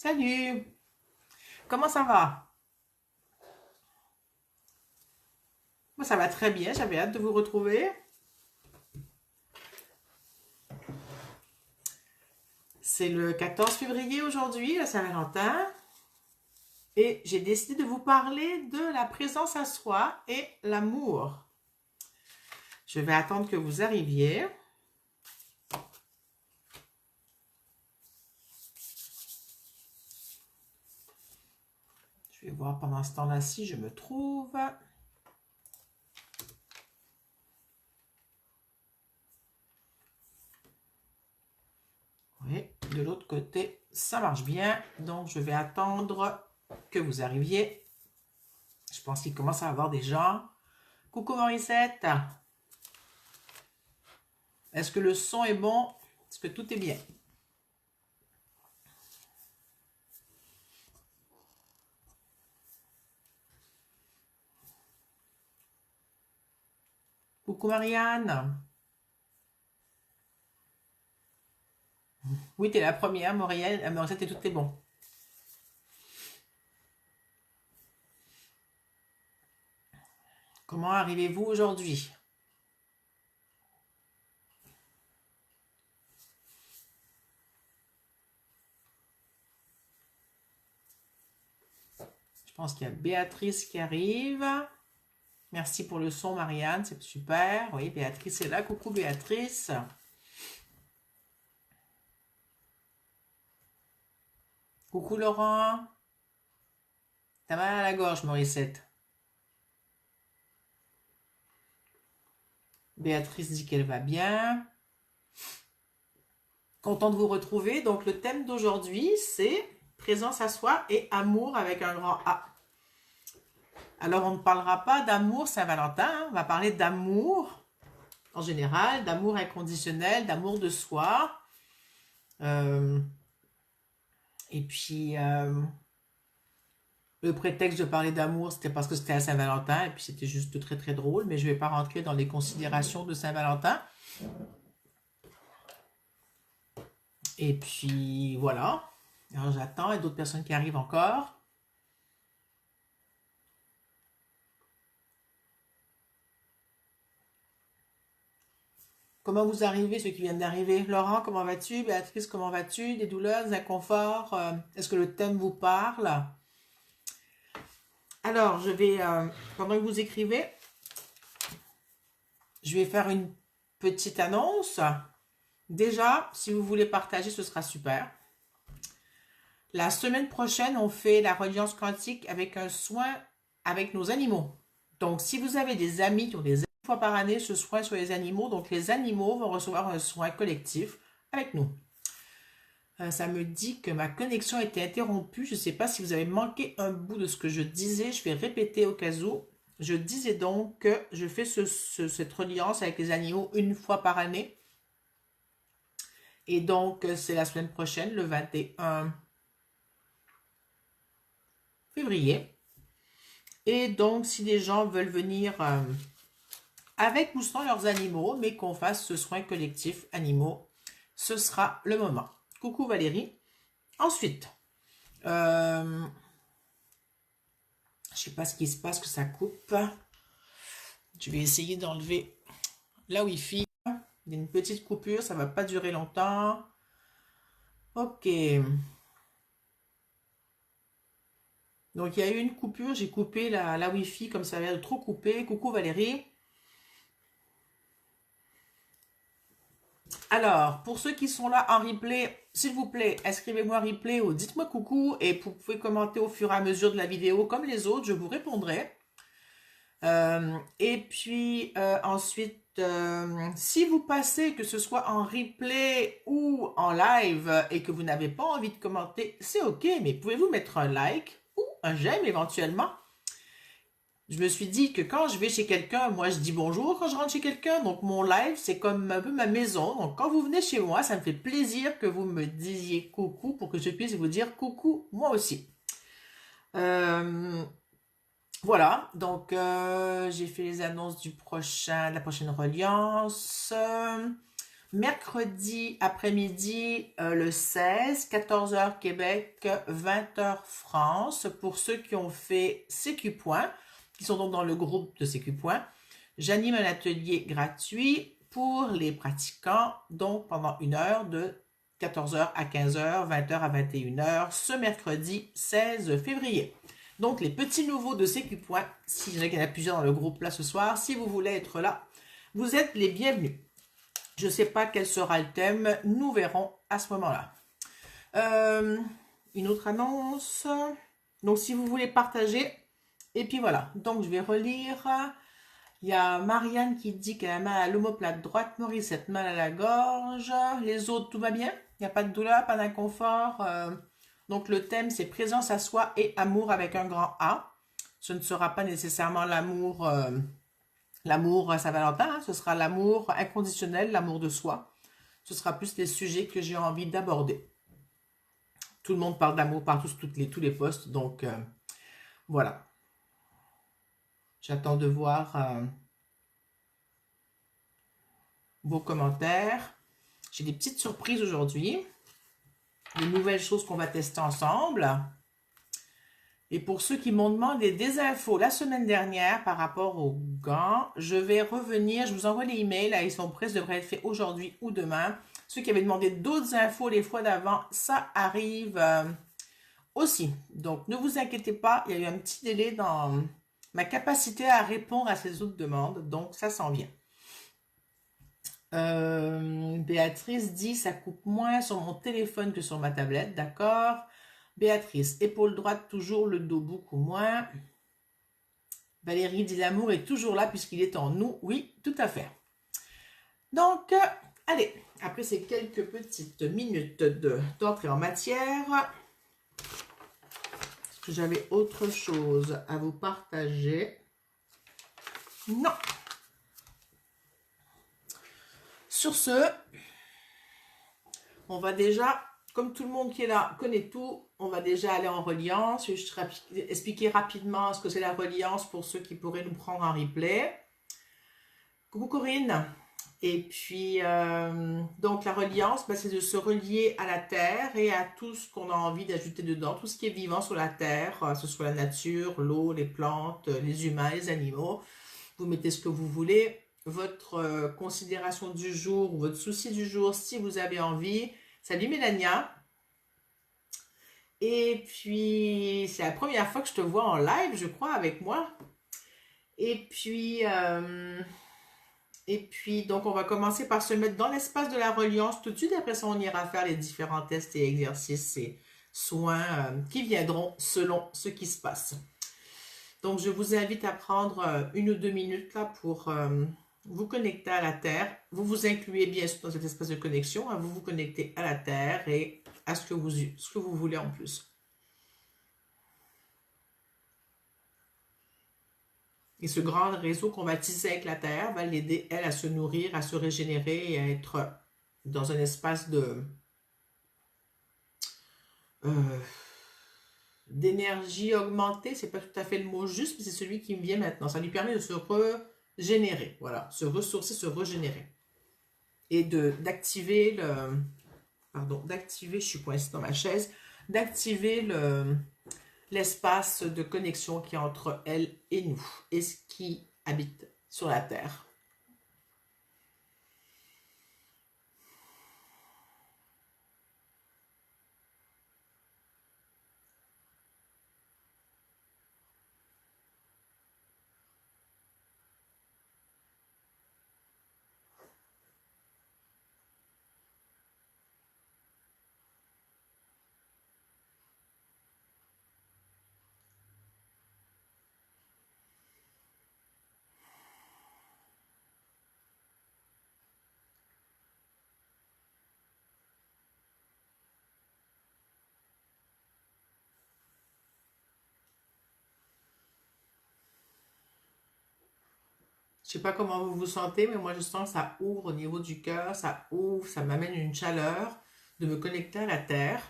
Salut, comment ça va? Moi, ça va très bien, j'avais hâte de vous retrouver. C'est le 14 février aujourd'hui, la Saint-Valentin, et j'ai décidé de vous parler de la présence à soi et l'amour. Je vais attendre que vous arriviez. Je vais voir pendant ce temps-là si je me trouve. Oui, de l'autre côté, ça marche bien. Donc, je vais attendre que vous arriviez. Je pense qu'il commence à y avoir des gens. Coucou Morissette. Est-ce que le son est bon? Est-ce que tout est bien? Coucou Marianne. Oui, t'es la première, Maurienne. Morissette et tout est bon. Comment arrivez-vous aujourd'hui? Je pense qu'il y a Béatrice qui arrive. Merci pour le son, Marianne, c'est super. Oui, Béatrice est là. Coucou Béatrice. Coucou Laurent. T'as mal à la gorge, Morissette. Béatrice dit qu'elle va bien. Content de vous retrouver. Donc, le thème d'aujourd'hui, c'est présence à soi et amour avec un grand A. Alors, on ne parlera pas d'amour Saint-Valentin, hein. On va parler d'amour en général, d'amour inconditionnel, d'amour de soi. Euh, et puis, le prétexte de parler d'amour, c'était parce que c'était à Saint-Valentin, et puis c'était juste très très drôle, mais je ne vais pas rentrer dans les considérations de Saint-Valentin. Et puis, voilà. Alors, j'attends, et d'autres personnes qui arrivent encore. Comment vous arrivez, ceux qui viennent d'arriver? Laurent, comment vas-tu? Béatrice, comment vas-tu? Des douleurs, des inconforts? Est-ce que le thème vous parle? Alors, pendant que vous écrivez, je vais faire une petite annonce. Déjà, si vous voulez partager, ce sera super. La semaine prochaine, on fait la reliance quantique avec un soin avec nos animaux. Donc, si vous avez des amis qui ont des fois par année ce soin sur les animaux, donc les animaux vont recevoir un soin collectif avec nous. Ça me dit que ma connexion a été interrompue. Je ne sais pas si vous avez manqué un bout de ce que je disais. Je vais répéter au cas où. Je disais donc que je fais cette reliance avec les animaux une fois par année. Et donc, c'est la semaine prochaine, le 21 février. Et donc, si des gens veulent venir avec ou sans leurs animaux, mais qu'on fasse ce soin collectif animaux, ce sera le moment. Coucou Valérie. Ensuite, je ne sais pas ce qui se passe, que ça coupe. Je vais essayer d'enlever la Wi-Fi. Il y a une petite coupure, ça ne va pas durer longtemps. Ok. Donc, il y a eu une coupure, j'ai coupé la Wi-Fi comme ça avait trop coupé. Coucou Valérie. Alors, pour ceux qui sont là en replay, s'il vous plaît, inscrivez-moi en replay ou dites-moi coucou et vous pouvez commenter au fur et à mesure de la vidéo comme les autres, je vous répondrai. Et puis ensuite, si vous passez, que ce soit en replay ou en live et que vous n'avez pas envie de commenter, c'est ok, mais pouvez-vous mettre un like ou un j'aime éventuellement? Je me suis dit que quand je vais chez quelqu'un, moi je dis bonjour quand je rentre chez quelqu'un. Donc mon live, c'est comme un peu ma maison. Donc quand vous venez chez moi, ça me fait plaisir que vous me disiez coucou pour que je puisse vous dire coucou moi aussi. Voilà, donc j'ai fait les annonces de la prochaine reliance. mercredi après-midi, le 16, 14 heures Québec, 20 heures France. Pour ceux qui ont fait CQ Point, qui sont donc dans le groupe de CQ Point, j'anime un atelier gratuit pour les pratiquants, donc pendant 1 heure de 14 heures à 15 heures, 20 heures à 21 heures, ce mercredi 16 février. Donc les petits nouveaux de CQ Point, s'il y en a plusieurs dans le groupe là ce soir, si vous voulez être là, vous êtes les bienvenus. Je ne sais pas quel sera le thème, nous verrons à ce moment-là. Une autre annonce. Donc, si vous voulez partager, et puis voilà. Donc, je vais relire. Il y a Marianne qui dit qu'elle a mal à l'omoplate droite, Morissette mal à la gorge. Les autres, tout va bien? Il n'y a pas de douleur, pas d'inconfort. Donc, le thème, c'est présence à soi et amour avec un grand A. Ce ne sera pas nécessairement l'amour... L'amour Saint-Valentin, hein, ce sera l'amour inconditionnel, l'amour de soi. Ce sera plus les sujets que j'ai envie d'aborder. Tout le monde parle d'amour par tous les posts, donc voilà. J'attends de voir vos commentaires. J'ai des petites surprises aujourd'hui, des nouvelles choses qu'on va tester ensemble. Et pour ceux qui m'ont demandé des infos la semaine dernière par rapport aux gants, je vais revenir, je vous envoie les emails, là, ils sont prêts, ça devrait être fait aujourd'hui ou demain. Ceux qui avaient demandé d'autres infos les fois d'avant, ça arrive aussi. Donc ne vous inquiétez pas, il y a eu un petit délai dans ma capacité à répondre à ces autres demandes, donc ça s'en vient. Béatrice dit ça coupe moins sur mon téléphone que sur ma tablette, d'accord. Béatrice, épaule droite, toujours le dos beaucoup moins. Valérie dit l'amour est toujours là puisqu'il est en nous. Oui, tout à fait. Donc, allez, après ces quelques petites minutes d'entrée en matière, est-ce que j'avais autre chose à vous partager? Non. Sur ce, on va déjà... Comme tout le monde qui est là connaît tout, on va déjà aller en reliance. Je vais expliquer rapidement ce que c'est la reliance pour ceux qui pourraient nous prendre en replay. Coucou Corinne. Et puis, donc la reliance, c'est de se relier à la terre et à tout ce qu'on a envie d'ajouter dedans, tout ce qui est vivant sur la terre, que ce soit la nature, l'eau, les plantes, les humains, les animaux. Vous mettez ce que vous voulez. Votre considération du jour, votre souci du jour, si vous avez envie. Salut Mélania. Et puis, c'est la première fois que je te vois en live, je crois, avec moi. Et puis, donc, on va commencer par se mettre dans l'espace de la reliance. Tout de suite, après ça, on ira faire les différents tests et exercices et soins qui viendront selon ce qui se passe. Donc, je vous invite à prendre 1 ou 2 minutes là pour... vous connecter à la Terre. Vous vous incluez bien sûr dans cet espace de connexion. Hein, vous vous connectez à la Terre et à ce que vous voulez en plus. Et ce grand réseau qu'on va tisser avec la Terre va l'aider, elle, à se nourrir, à se régénérer et à être dans un espace d'énergie augmentée. C'est pas tout à fait le mot juste, mais c'est celui qui me vient maintenant. Ça lui permet de se régénérer, voilà, se ressourcer, se régénérer. Et d'activer je suis coincée dans ma chaise, d'activer l'espace de connexion qui est entre elle et nous, et ce qui habite sur la Terre. Je sais pas comment vous vous sentez, mais moi je sens que ça ouvre au niveau du cœur, ça ouvre, ça m'amène une chaleur de me connecter à la Terre.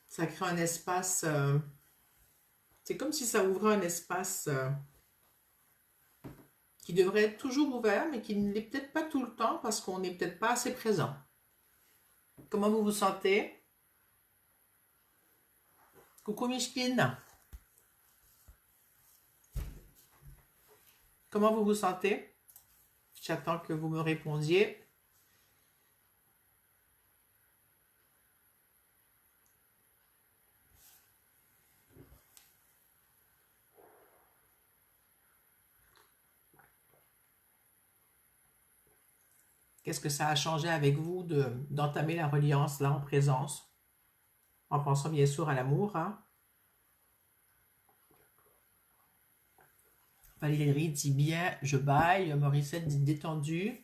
Ça crée un espace, c'est comme si ça ouvrait un espace qui devrait être toujours ouvert, mais qui ne l'est peut-être pas tout le temps parce qu'on n'est peut-être pas assez présent. Comment vous vous sentez? Coucou Micheline. Comment vous vous sentez? J'attends que vous me répondiez. Qu'est-ce que ça a changé avec vous d'entamer la reliance là en présence? En pensant bien sûr à l'amour, hein? Valérie dit bien, je baille. Morissette dit détendu.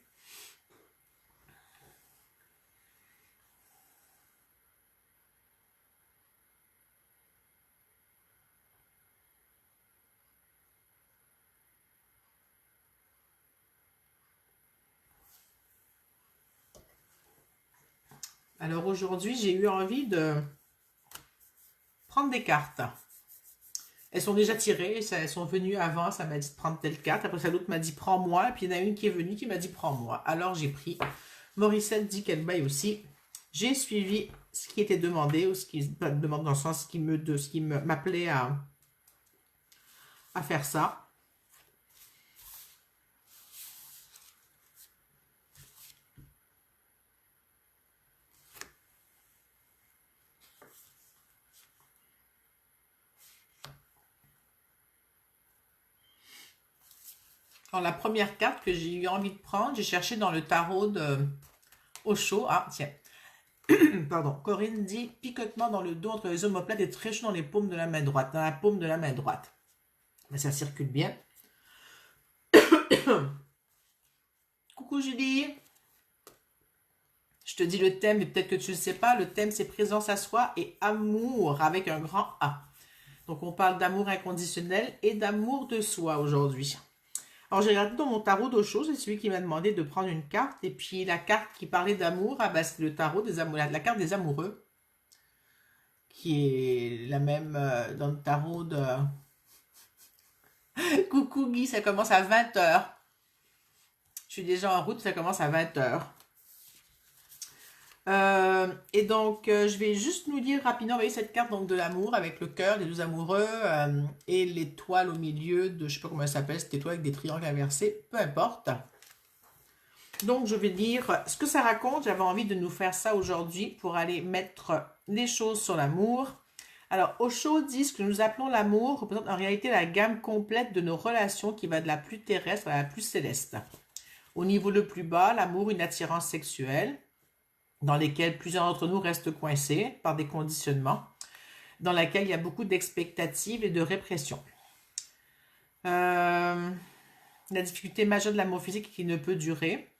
Alors aujourd'hui, j'ai eu envie de prendre des cartes. Elles sont déjà tirées, elles sont venues avant, ça m'a dit de prendre telle carte. Après ça, l'autre m'a dit prends-moi. Puis il y en a une qui est venue qui m'a dit prends-moi. Alors j'ai pris. Morissette dit qu'elle baille aussi. J'ai suivi ce qui était demandé, ou ce qui demande dans le sens ce qui m'appelait à faire ça. Alors, la première carte que j'ai eu envie de prendre, j'ai cherché dans le tarot de Osho. Ah, tiens. Pardon. Corinne dit picotement dans le dos entre les omoplates et très chaud dans les paumes de la main droite. Dans la paume de la main droite. Mais ça circule bien. Coucou Julie. Je te dis le thème, mais peut-être que tu ne le sais pas. Le thème, c'est présence à soi et amour avec un grand A. Donc, on parle d'amour inconditionnel et d'amour de soi aujourd'hui. Alors, j'ai regardé dans mon tarot d'Osho, c'est celui qui m'a demandé de prendre une carte. Et puis, la carte qui parlait d'amour, ah ben, c'est le tarot des amoureux, la carte des amoureux, qui est la même dans le tarot de... Coucou Guy, ça commence à 20 h. Je suis déjà en route, ça commence à 20 h. Et donc, je vais juste nous lire rapidement, vous voyez cette carte donc, de l'amour avec le cœur des deux amoureux et l'étoile au milieu de, je sais pas comment elle s'appelle, cette étoile avec des triangles inversés, peu importe. Donc, je vais lire ce que ça raconte. J'avais envie de nous faire ça aujourd'hui pour aller mettre les choses sur l'amour. Alors, Osho dit ce que nous appelons l'amour représente en réalité la gamme complète de nos relations qui va de la plus terrestre à la plus céleste. Au niveau le plus bas, l'amour, une attirance sexuelle, dans lesquels plusieurs d'entre nous restent coincés par des conditionnements, dans laquelle il y a beaucoup d'expectatives et de répression. La difficulté majeure de l'amour physique qui ne peut durer,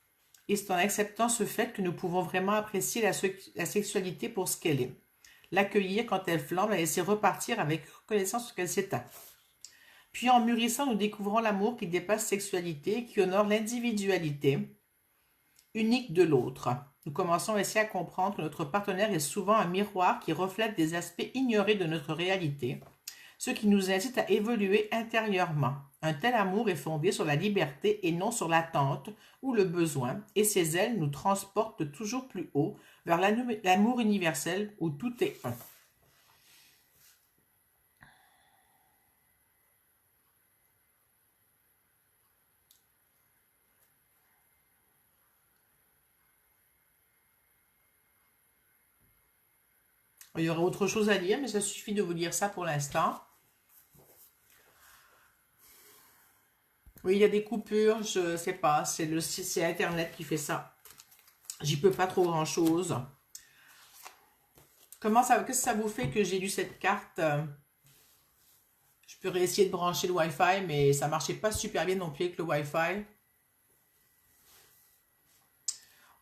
et c'est en acceptant ce fait que nous pouvons vraiment apprécier la sexualité pour ce qu'elle est. L'accueillir quand elle flambe, la laisser repartir avec reconnaissance qu'elle s'éteint. Puis en mûrissant, nous découvrons l'amour qui dépasse sexualité, qui honore l'individualité unique de l'autre. Nous commençons ainsi à comprendre que notre partenaire est souvent un miroir qui reflète des aspects ignorés de notre réalité, ce qui nous incite à évoluer intérieurement. Un tel amour est fondé sur la liberté et non sur l'attente ou le besoin, et ces ailes nous transportent toujours plus haut vers l'amour universel où tout est un. Il y aurait autre chose à lire, mais ça suffit de vous lire ça pour l'instant. Oui, il y a des coupures, je sais pas, c'est Internet qui fait ça. J'y peux pas trop grand-chose. Qu'est-ce que ça vous fait que j'ai lu cette carte? Je peux réessayer de brancher le Wi-Fi, mais ça marchait pas super bien non plus avec le Wi-Fi.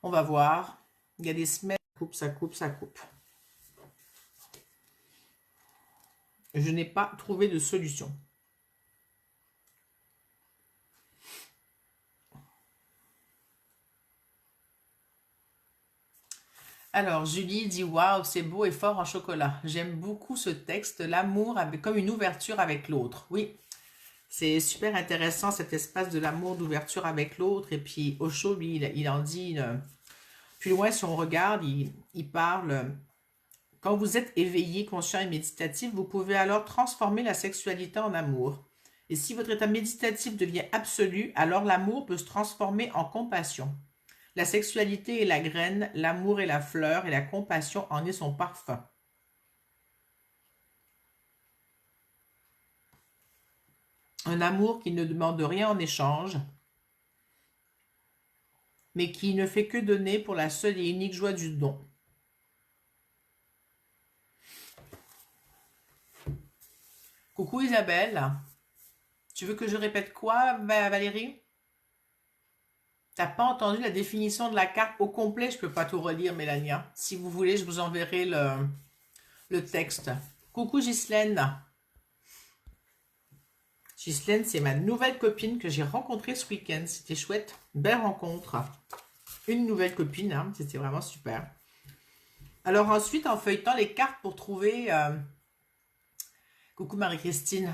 On va voir. Il y a des semaines, ça coupe, ça coupe. Je n'ai pas trouvé de solution. Alors, Julie dit waouh, c'est beau et fort en chocolat. J'aime beaucoup ce texte. L'amour comme une ouverture avec l'autre. Oui, C'est super intéressant cet espace de l'amour, d'ouverture avec l'autre. Et puis Osho, lui, il en dit, plus loin si on regarde, il parle, quand vous êtes éveillé, conscient et méditatif, vous pouvez alors transformer la sexualité en amour. Et si votre état méditatif devient absolu, alors l'amour peut se transformer en compassion. La sexualité est la graine, l'amour est la fleur et la compassion en est son parfum. Un amour qui ne demande rien en échange, mais qui ne fait que donner pour la seule et unique joie du don. Coucou Isabelle, tu veux que je répète quoi, Valérie? T'as pas entendu la définition de la carte au complet? Je peux pas tout relire, Mélania. Si vous voulez, je vous enverrai le texte. Coucou Ghislaine. Ghislaine, c'est ma nouvelle copine que j'ai rencontrée ce week-end. C'était chouette. Belle rencontre. Une nouvelle copine, hein. C'était vraiment super. Alors ensuite, en feuilletant les cartes pour trouver... Coucou Marie-Christine.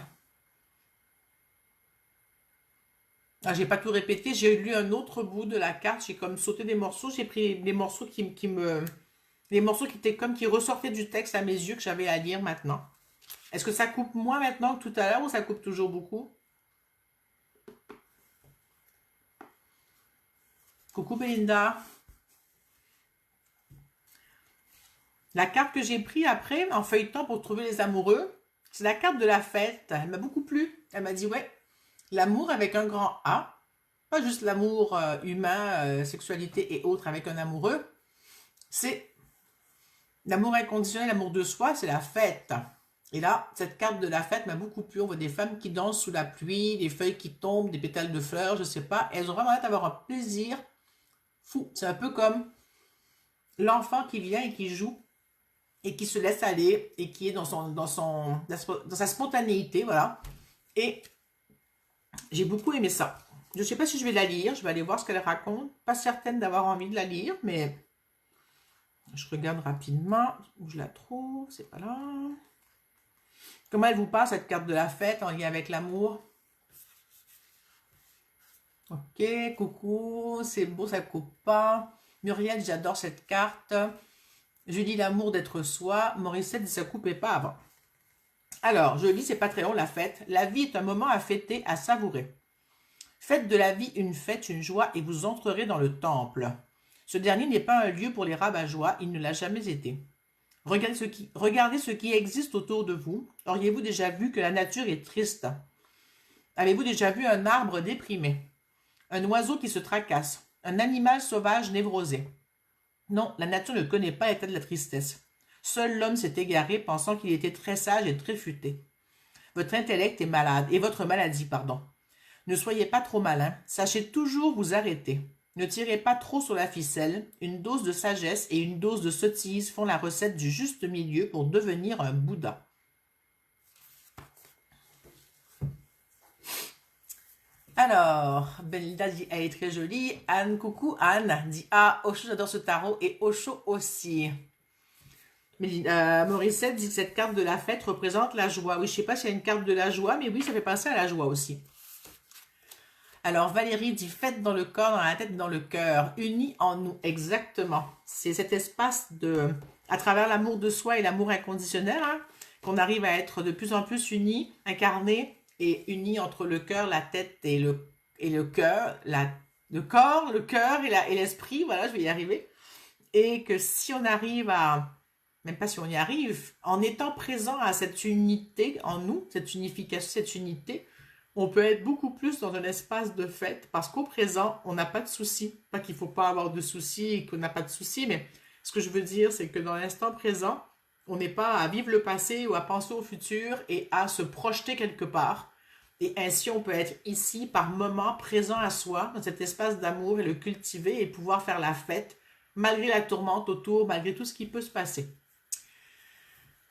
Ah, j'ai pas tout répété. J'ai lu un autre bout de la carte. J'ai comme sauté des morceaux. J'ai pris des morceaux les morceaux qui étaient comme qui ressortaient du texte à mes yeux que j'avais à lire maintenant. Est-ce que ça coupe moins maintenant que tout à l'heure ou ça coupe toujours beaucoup? Coucou Belinda. La carte que j'ai prise après, en feuilletant pour trouver les amoureux, c'est la carte de la fête. Elle m'a beaucoup plu. Elle m'a dit, ouais, l'amour avec un grand A, pas juste l'amour humain, sexualité et autres avec un amoureux, c'est l'amour inconditionnel, l'amour de soi, c'est la fête. Et là, cette carte de la fête m'a beaucoup plu. On voit des femmes qui dansent sous la pluie, des feuilles qui tombent, des pétales de fleurs, je sais pas. Elles ont vraiment l'air d'avoir un plaisir fou. C'est un peu comme l'enfant qui vient et qui joue et qui se laisse aller et qui est dans sa spontanéité, voilà. Et j'ai beaucoup aimé ça. Je ne sais pas si je vais la lire, je vais aller voir ce qu'elle raconte. Pas certaine d'avoir envie de la lire, mais je regarde rapidement où je la trouve. C'est pas là. Comment elle vous passe cette carte de la fête en lien avec l'amour? Ok, coucou, c'est beau, ça coupe pas. Muriel, j'adore cette carte. Julie, l'amour d'être soi. Morissette dit ça coupait pas avant. Alors, je lis, c'est pas très long, la fête. La vie est un moment à fêter, à savourer. Faites de la vie une fête, une joie, et vous entrerez dans le temple. Ce dernier n'est pas un lieu pour les rabat-joie, il ne l'a jamais été. Regardez ce qui existe autour de vous. Auriez-vous déjà vu que la nature est triste? Avez-vous déjà vu un arbre déprimé? Un oiseau qui se tracasse? Un animal sauvage névrosé? Non, la nature ne connaît pas l'état de la tristesse. Seul l'homme s'est égaré pensant qu'il était très sage et très futé. Votre intellect est malade, et votre maladie, pardon. Ne soyez pas trop malin, sachez toujours vous arrêter. Ne tirez pas trop sur la ficelle, une dose de sagesse et une dose de sottise font la recette du juste milieu pour devenir un Bouddha. Alors, Belinda dit, elle est très jolie. Anne, coucou, Anne dit, ah, Osho, j'adore ce tarot, et Osho aussi. Morissette dit que cette carte de la fête représente la joie. Oui, je ne sais pas s'il y a une carte de la joie, mais oui, ça fait penser à la joie aussi. Alors, Valérie dit, fête dans le corps, dans la tête, dans le cœur, unis en nous, exactement. C'est cet espace à travers l'amour de soi et l'amour inconditionnel, hein, qu'on arrive à être de plus en plus unis, incarnés et unis entre le cœur, la tête et le cœur, le corps, le cœur et l'esprit, voilà, je vais y arriver. Et que si on arrive même pas si on y arrive, en étant présent à cette unité en nous, cette unification, cette unité, on peut être beaucoup plus dans un espace de fête parce qu'au présent, on n'a pas de soucis. Pas qu'il ne faut pas avoir de soucis et qu'on n'a pas de soucis, mais ce que je veux dire, c'est que dans l'instant présent, on n'est pas à vivre le passé ou à penser au futur et à se projeter quelque part. Et ainsi, on peut être ici par moment présent à soi, dans cet espace d'amour et le cultiver et pouvoir faire la fête malgré la tourmente autour, malgré tout ce qui peut se passer.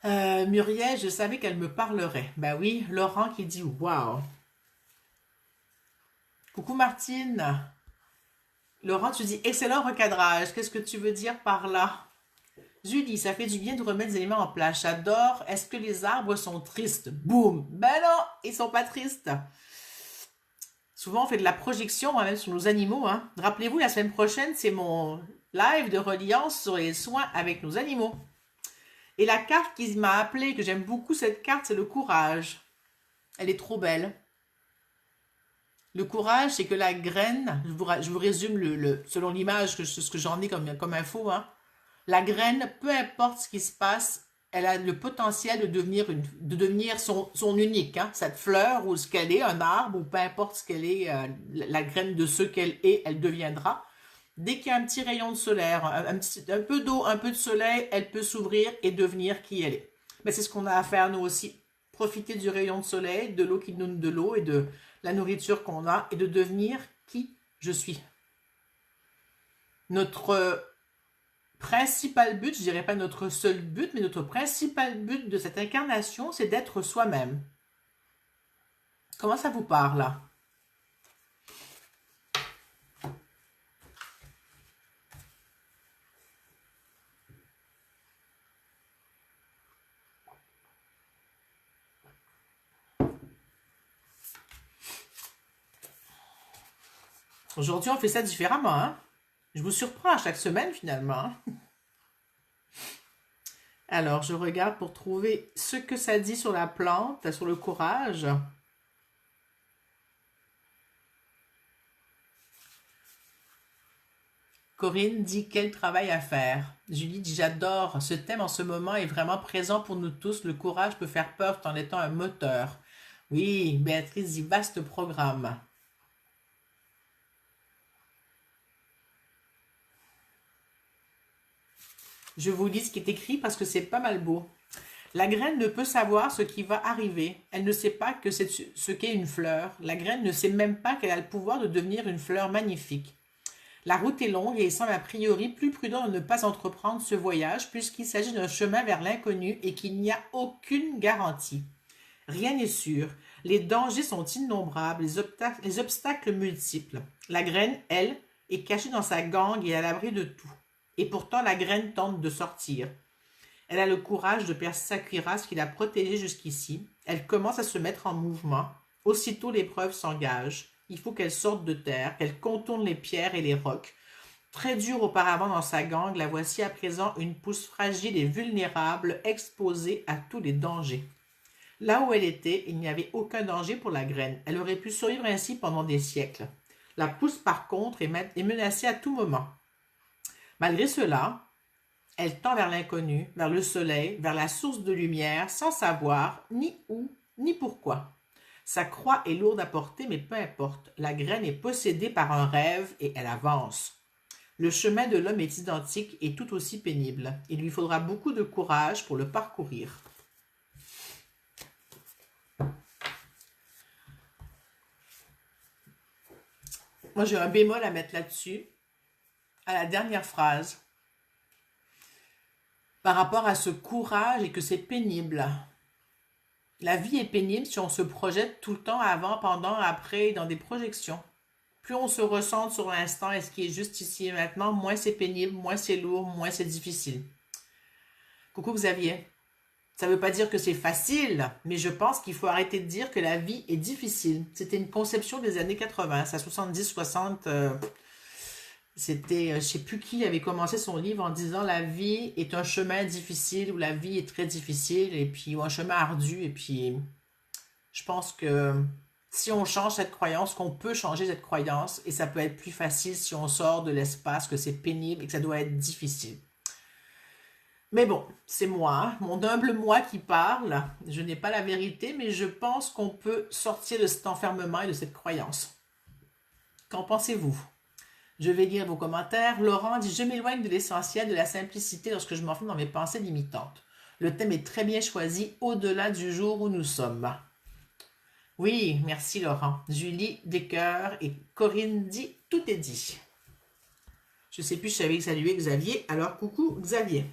Muriel, je savais qu'elle me parlerait. Ben oui, Laurent qui dit « Waouh ». Coucou Martine. Laurent, tu dis excellent recadrage. Qu'est-ce que tu veux dire par là? Julie, ça fait du bien de remettre des éléments en place. J'adore. Est-ce que les arbres sont tristes? Boum. Ben non, ils sont pas tristes. Souvent, on fait de la projection, même sur nos animaux. Hein. Rappelez-vous, la semaine prochaine, c'est mon live de reliance sur les soins avec nos animaux. Et la carte qui m'a appelée, que j'aime beaucoup cette carte, c'est le courage. Elle est trop belle. Le courage, c'est que la graine, je vous résume selon l'image, ce que j'en ai comme info, hein. La graine, peu importe ce qui se passe, elle a le potentiel de devenir son unique. Hein. Cette fleur ou ce qu'elle est, un arbre ou peu importe ce qu'elle est, la graine de ce qu'elle est, elle deviendra. Dès qu'il y a un petit rayon de soleil, un peu d'eau, un peu de soleil, elle peut s'ouvrir et devenir qui elle est. Mais c'est ce qu'on a à faire nous aussi. Profiter du rayon de soleil, de l'eau qui nous donne de l'eau et de la nourriture qu'on a et de devenir qui je suis. Notre principal but, je dirais pas notre seul but, mais notre principal but de cette incarnation, c'est d'être soi-même. Comment ça vous parle là? Aujourd'hui, on fait ça différemment. Hein? Je vous surprends à chaque semaine finalement. Alors, je regarde pour trouver ce que ça dit sur la plante, sur le courage. Corinne dit quel travail à faire. Julie dit j'adore. Ce thème en ce moment est vraiment présent pour nous tous. Le courage peut faire peur tout en étant un moteur. Oui, Béatrice dit vaste programme. Je vous lis ce qui est écrit parce que c'est pas mal beau. La graine ne peut savoir ce qui va arriver. Elle ne sait pas que c'est ce qu'est une fleur. La graine ne sait même pas qu'elle a le pouvoir de devenir une fleur magnifique. La route est longue et il semble a priori plus prudent de ne pas entreprendre ce voyage puisqu'il s'agit d'un chemin vers l'inconnu et qu'il n'y a aucune garantie. Rien n'est sûr. Les dangers sont innombrables, les obstacles multiples. La graine, elle, est cachée dans sa gangue et à l'abri de tout. Et pourtant, la graine tente de sortir. Elle a le courage de percer sa cuirasse qui l'a protégée jusqu'ici. Elle commence à se mettre en mouvement. Aussitôt l'épreuve s'engage. Il faut qu'elle sorte de terre, qu'elle contourne les pierres et les rocs. Très dure auparavant dans sa gangue, la voici à présent une pousse fragile et vulnérable, exposée à tous les dangers. Là où elle était, il n'y avait aucun danger pour la graine. Elle aurait pu survivre ainsi pendant des siècles. La pousse, par contre, est menacée à tout moment. Malgré cela, elle tend vers l'inconnu, vers le soleil, vers la source de lumière, sans savoir ni où, ni pourquoi. Sa croix est lourde à porter, mais peu importe. La graine est possédée par un rêve et elle avance. Le chemin de l'homme est identique et tout aussi pénible. Il lui faudra beaucoup de courage pour le parcourir. Moi, j'ai un bémol à mettre là-dessus, à la dernière phrase, par rapport à ce courage et que c'est pénible. La vie est pénible si on se projette tout le temps avant, pendant, après, dans des projections. Plus on se ressent sur l'instant et ce qui est juste ici et maintenant, moins c'est pénible, moins c'est lourd, moins c'est difficile. Coucou Xavier. Ça ne veut pas dire que c'est facile, mais je pense qu'il faut arrêter de dire que la vie est difficile. C'était une conception des années 80, ça 70-60. C'était, je ne sais plus qui avait commencé son livre en disant la vie est un chemin difficile ou la vie est très difficile et puis ou un chemin ardu. Et puis, je pense que si on change cette croyance, qu'on peut changer cette croyance et ça peut être plus facile si on sort de l'espace, que c'est pénible et que ça doit être difficile. Mais bon, c'est moi, mon humble moi qui parle. Je n'ai pas la vérité, mais je pense qu'on peut sortir de cet enfermement et de cette croyance. Qu'en pensez-vous? Je vais lire vos commentaires. Laurent dit « Je m'éloigne de l'essentiel, de la simplicité lorsque je m'enferme dans mes pensées limitantes. Le thème est très bien choisi, au-delà du jour où nous sommes. » Oui, merci Laurent. Julie, des cœurs et Corinne dit « Tout est dit. » Je ne sais plus si je savais saluer Xavier, alors coucou Xavier.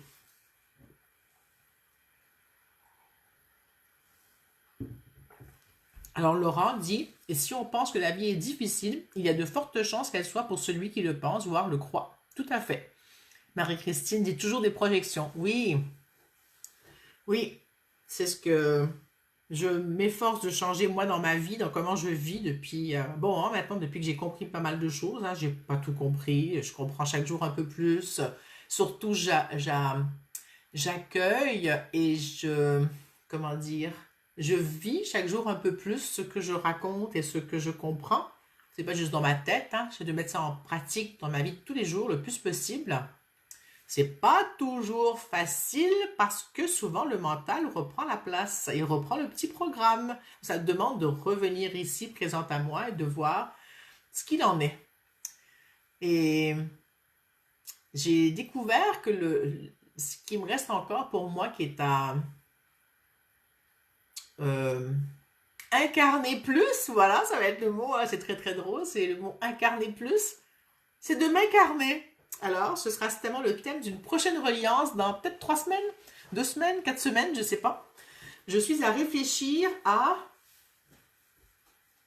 Alors Laurent dit « Et si on pense que la vie est difficile, il y a de fortes chances qu'elle soit pour celui qui le pense, voire le croit. » Tout à fait. Marie-Christine dit toujours des projections. Oui, oui, c'est ce que je m'efforce de changer moi dans ma vie, dans comment je vis depuis, bon, hein, maintenant depuis que j'ai compris pas mal de choses, hein, j'ai pas tout compris, je comprends chaque jour un peu plus, surtout j'accueille et comment dire, je vis chaque jour un peu plus ce que je raconte et ce que je comprends. C'est pas juste dans ma tête, hein, j'essaie de mettre ça en pratique dans ma vie de tous les jours le plus possible. C'est pas toujours facile parce que souvent le mental reprend la place, il reprend le petit programme. Ça demande de revenir ici, présent à moi, et de voir ce qu'il en est. Et j'ai découvert que ce qui me reste encore pour moi, qui est à euh, incarner plus, voilà, ça va être le mot, hein, c'est très très drôle, c'est le mot incarner plus, c'est de m'incarner. Alors, ce sera certainement le thème d'une prochaine reliance dans peut-être 3 semaines, 2 semaines, 4 semaines, je sais pas. Je suis à réfléchir à...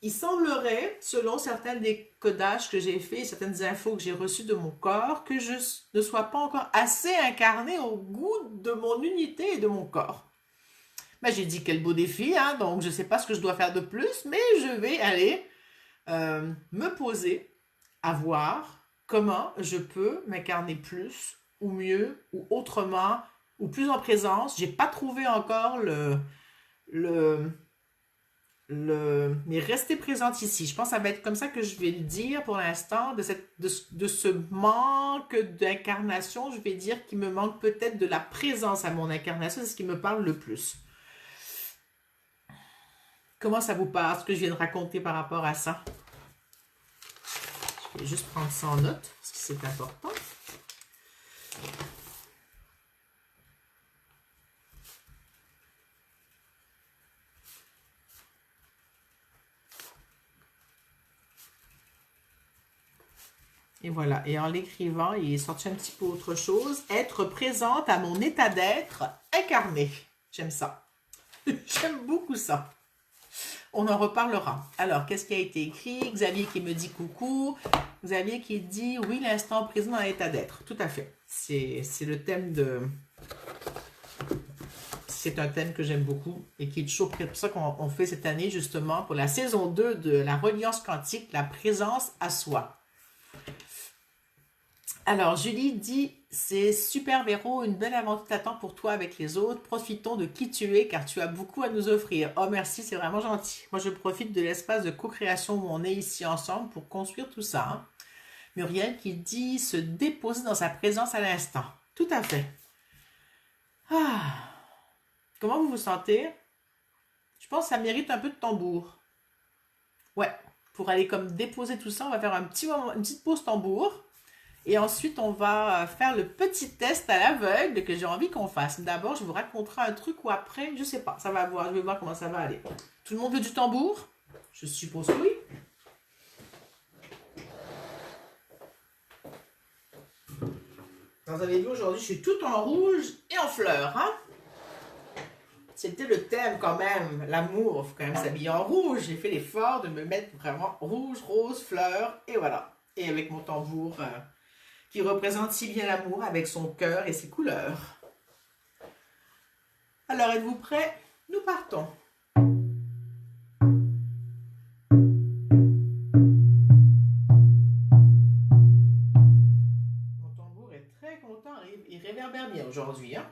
Il semblerait, selon certains décodages que j'ai faits, certaines infos que j'ai reçues de mon corps, que je ne sois pas encore assez incarnée au goût de mon unité et de mon corps. Ben, j'ai dit quel beau défi, hein, donc je ne sais pas ce que je dois faire de plus, mais je vais aller me poser à voir comment je peux m'incarner plus ou mieux ou autrement ou plus en présence. J'ai pas trouvé encore le mais rester présente ici. Je pense que ça va être comme ça que je vais le dire pour l'instant, de ce manque d'incarnation, je vais dire qu'il me manque peut-être de la présence à mon incarnation, c'est ce qui me parle le plus. Comment ça vous parle, ce que je viens de raconter par rapport à ça? Je vais juste prendre ça en note, parce que c'est important. Et voilà, et en l'écrivant, il est sorti un petit peu autre chose. Être présente à mon état d'être incarné. J'aime ça. J'aime beaucoup ça. On en reparlera. Alors, qu'est-ce qui a été écrit? Xavier qui me dit coucou. Xavier qui dit oui, l'instant présent dans l'état d'être. Tout à fait. C'est le thème de... C'est un thème que j'aime beaucoup et qui est toujours pour ça qu'on fait cette année justement pour la saison 2 de la reliance quantique, la présence à soi. Alors, Julie dit, c'est super Véro, une belle aventure t'attend pour toi avec les autres. Profitons de qui tu es car tu as beaucoup à nous offrir. Oh merci, c'est vraiment gentil. Moi, je profite de l'espace de co-création où on est ici ensemble pour construire tout ça. Hein. Muriel qui dit, se déposer dans sa présence à l'instant. Tout à fait. Ah. Comment vous vous sentez? Je pense que ça mérite un peu de tambour. Ouais, pour aller comme déposer tout ça, on va faire un petit moment, une petite pause tambour. Et ensuite, on va faire le petit test à l'aveugle que j'ai envie qu'on fasse. D'abord, je vous raconterai un truc ou après, je sais pas, ça va voir, je vais voir comment ça va aller. Tout le monde veut du tambour? Je suppose que oui. Vous avez vu aujourd'hui, je suis toute en rouge et en fleurs. Hein? C'était le thème quand même, l'amour, il faut quand même s'habiller en rouge. J'ai fait l'effort de me mettre vraiment rouge, rose, fleurs, et voilà. Et avec mon tambour... qui représente si bien l'amour avec son cœur et ses couleurs. Alors, êtes-vous prêts? Nous partons. Mon tambour est très content, il réverbère bien aujourd'hui. Hein?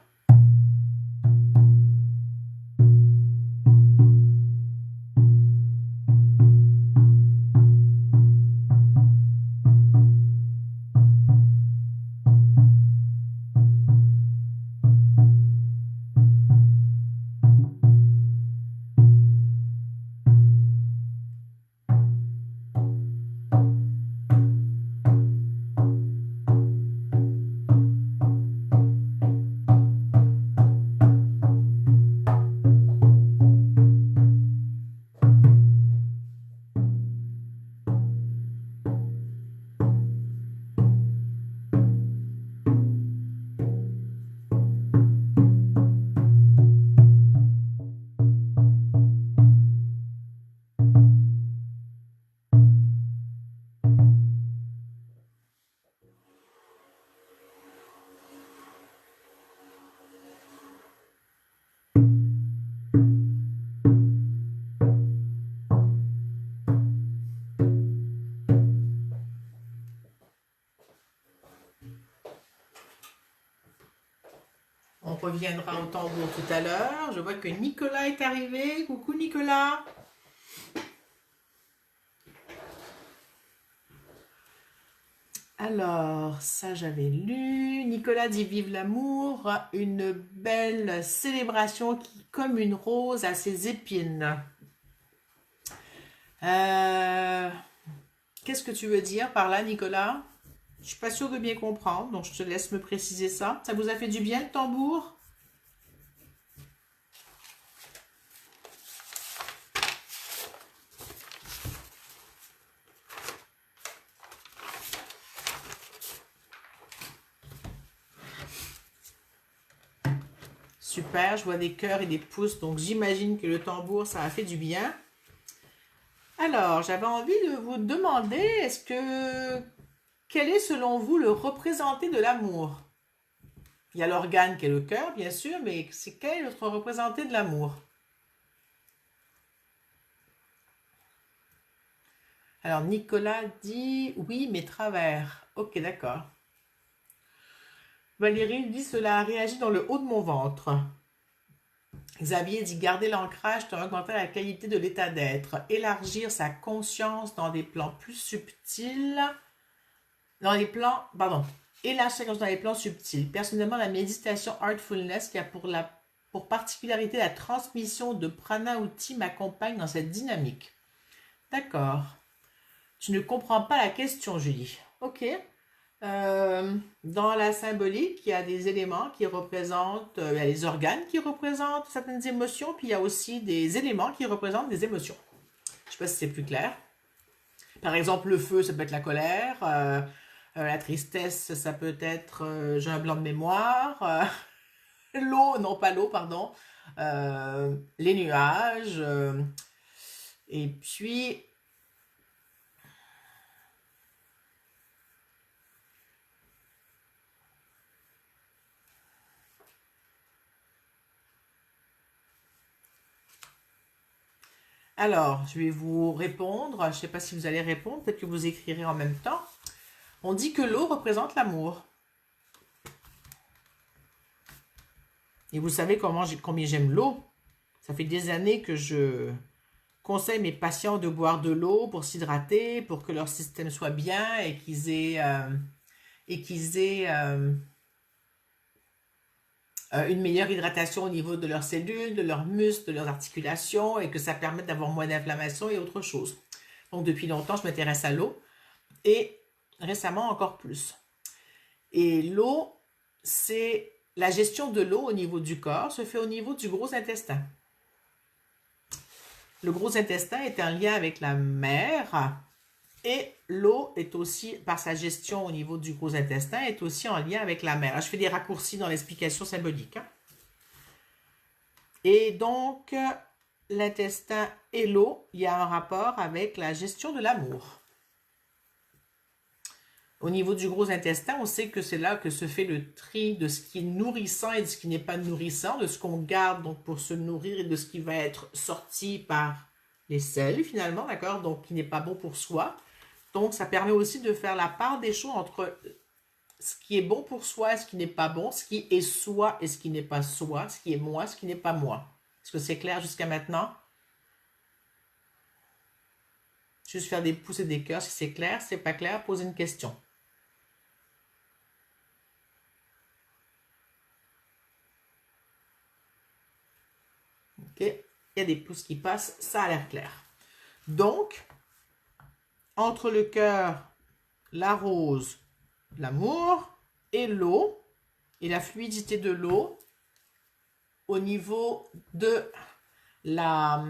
On reviendra au tambour tout à l'heure. Je vois que Nicolas est arrivé. Coucou Nicolas. Alors, ça j'avais lu. Nicolas dit vive l'amour, une belle célébration qui, comme une rose, a ses épines. Euh, Qu'est-ce que tu veux dire par là, Nicolas? Je suis pas sûre de bien comprendre, donc je te laisse me préciser ça. Ça vous a fait du bien le tambour? Super, je vois des cœurs et des pouces, donc j'imagine que le tambour, ça a fait du bien. Alors, j'avais envie de vous demander, quel est selon vous le représenté de l'amour? Il y a l'organe qui est le cœur, bien sûr, mais quel est notre représenté de l'amour? Alors, Nicolas dit oui, mais travers. Ok, d'accord. Valérie dit cela a réagi dans le haut de mon ventre. Xavier dit garder l'ancrage pour augmenter la qualité de l'état d'être, élargir sa conscience dans des plans plus subtils, élargir sa conscience dans les plans subtils. Personnellement, la méditation Heartfulness qui a pour particularité la transmission de prana outil m'accompagne dans cette dynamique. D'accord. Tu ne comprends pas la question, Julie. Ok. Dans la symbolique, il y a des éléments qui représentent, il y a les organes qui représentent certaines émotions, puis il y a aussi des éléments qui représentent des émotions. Je ne sais pas si c'est plus clair. Par exemple, le feu, ça peut être la colère. La tristesse, ça peut être j'ai un blanc de mémoire. L'eau, non pas l'eau, pardon. Les nuages. Et puis, alors, je vais vous répondre. Je ne sais pas si vous allez répondre. Peut-être que vous écrirez en même temps. On dit que l'eau représente l'amour. Et vous savez combien j'aime l'eau. Ça fait des années que je conseille mes patients de boire de l'eau pour s'hydrater, pour que leur système soit bien et qu'ils aient une meilleure hydratation au niveau de leurs cellules, de leurs muscles, de leurs articulations et que ça permette d'avoir moins d'inflammation et autre chose. Donc depuis longtemps, je m'intéresse à l'eau et récemment encore plus. Et l'eau, c'est la gestion de l'eau au niveau du corps se fait au niveau du gros intestin. Le gros intestin est en lien avec la mer et l'eau est aussi, par sa gestion au niveau du gros intestin, est aussi en lien avec la mer. Là, je fais des raccourcis dans l'explication symbolique. Hein. Et donc, l'intestin et l'eau, il y a un rapport avec la gestion de l'amour. Au niveau du gros intestin, on sait que c'est là que se fait le tri de ce qui est nourrissant et de ce qui n'est pas nourrissant, de ce qu'on garde donc pour se nourrir et de ce qui va être sorti par les selles finalement, d'accord, donc qui n'est pas bon pour soi. Donc ça permet aussi de faire la part des choses entre ce qui est bon pour soi et ce qui n'est pas bon, ce qui est soi et ce qui n'est pas soi, ce qui est moi, ce qui n'est pas moi. Est-ce que c'est clair jusqu'à maintenant? Juste faire des pouces et des cœurs si c'est clair, c'est pas clair, posez une question. Ok, il y a des pouces qui passent, ça a l'air clair. Donc, entre le cœur, la rose, l'amour et l'eau, et la fluidité de l'eau, au niveau de la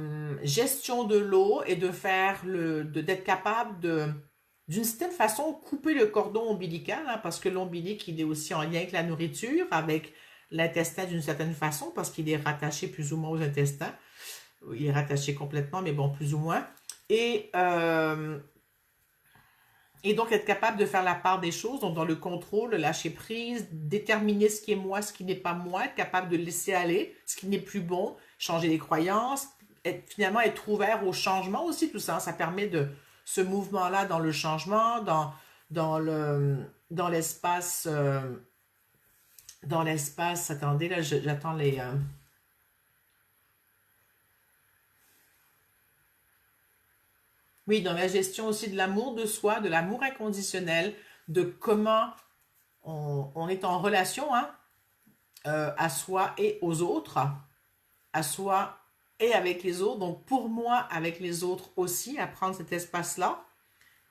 gestion de l'eau et d'être capable d'une certaine façon, couper le cordon ombilical, hein, parce que l'ombilic, il est aussi en lien avec la nourriture, avec l'intestin d'une certaine façon, parce qu'il est rattaché plus ou moins aux intestins. Il est rattaché complètement, mais bon, plus ou moins. Et donc, être capable de faire la part des choses, donc dans le contrôle, le lâcher prise, déterminer ce qui est moi, ce qui n'est pas moi, être capable de laisser aller, ce qui n'est plus bon, changer les croyances, finalement être ouvert au changement aussi, tout ça. Ça permet de ce mouvement-là dans le changement, dans l'espace dans l'espace. Attendez, là, j'attends les... Oui, dans la gestion aussi de l'amour de soi, de l'amour inconditionnel, de comment on est en relation, hein, à soi et aux autres, à soi et avec les autres. Donc pour moi, avec les autres aussi, apprendre cet espace-là,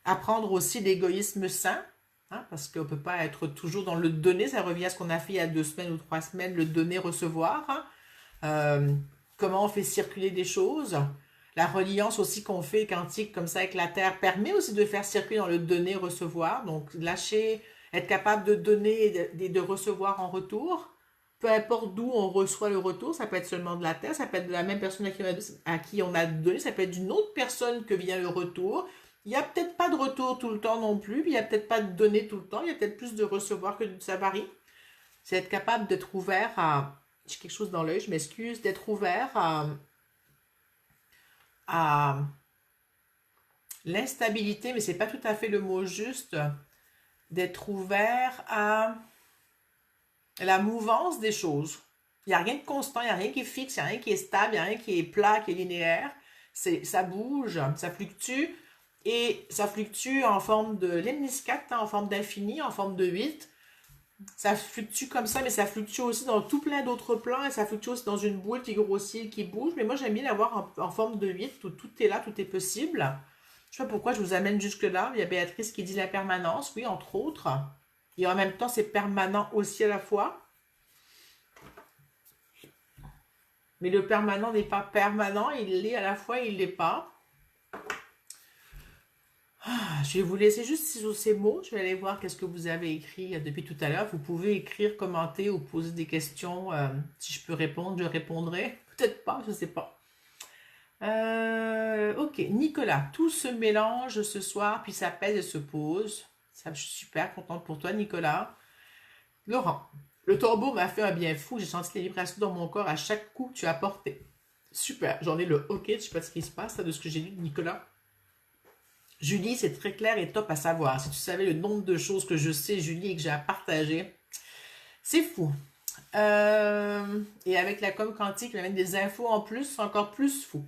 apprendre aussi l'égoïsme sain, hein, parce qu'on ne peut pas être toujours dans le donner, ça revient à ce qu'on a fait il y a 2 semaines ou 3 semaines, le donner-recevoir, hein. Euh, comment on fait circuler des choses. La reliance aussi qu'on fait quantique comme ça avec la Terre permet aussi de faire circuler dans le donner-recevoir. Donc lâcher, être capable de donner et de recevoir en retour. Peu importe d'où on reçoit le retour, ça peut être seulement de la Terre, ça peut être de la même personne à qui on a donné, ça peut être d'une autre personne que vient le retour. Il n'y a peut-être pas de retour tout le temps non plus, puis il n'y a peut-être pas de donner tout le temps, il y a peut-être plus de recevoir que de ça varie. C'est être capable d'être ouvert à... J'ai quelque chose dans l'œil, je m'excuse, d'être ouvert à l'instabilité, mais c'est pas tout à fait le mot juste, d'être ouvert à la mouvance des choses. Il n'y a rien de constant, il n'y a rien qui est fixe, il n'y a rien qui est stable, il n'y a rien qui est plat, qui est linéaire. Ça bouge, ça fluctue, et ça fluctue en forme de lemniscate, en forme d'infini, en forme de 8. Ça fluctue comme ça, mais ça fluctue aussi dans tout plein d'autres plans, et ça fluctue aussi dans une boule qui grossit, qui bouge. Mais moi, j'aime bien l'avoir en forme de 8, où tout est là, tout est possible. Je sais pas pourquoi je vous amène jusque-là. Il y a Béatrice qui dit la permanence, oui, entre autres. Et en même temps, c'est permanent aussi à la fois. Mais le permanent n'est pas permanent, il l'est à la fois, il ne l'est pas. Je vais vous laisser juste sur ces mots. Je vais aller voir qu'est-ce que vous avez écrit depuis tout à l'heure. Vous pouvez écrire, commenter ou poser des questions. Si je peux répondre, je répondrai. Peut-être pas, je ne sais pas. Ok, Nicolas, tout se mélange ce soir, puis ça pèse et se pose. Ça, je suis super contente pour toi, Nicolas. Laurent, le tombeau m'a fait un bien fou. J'ai senti les vibrations dans mon corps à chaque coup que tu as porté. Super, j'en ai le ok, je sais pas ce qui se passe là, de ce que j'ai lu de Nicolas. Julie, c'est très clair et top à savoir. Si tu savais le nombre de choses que je sais, Julie, et que j'ai à partager, c'est fou. Et avec la com quantique, il y a même des infos en plus, c'est encore plus fou.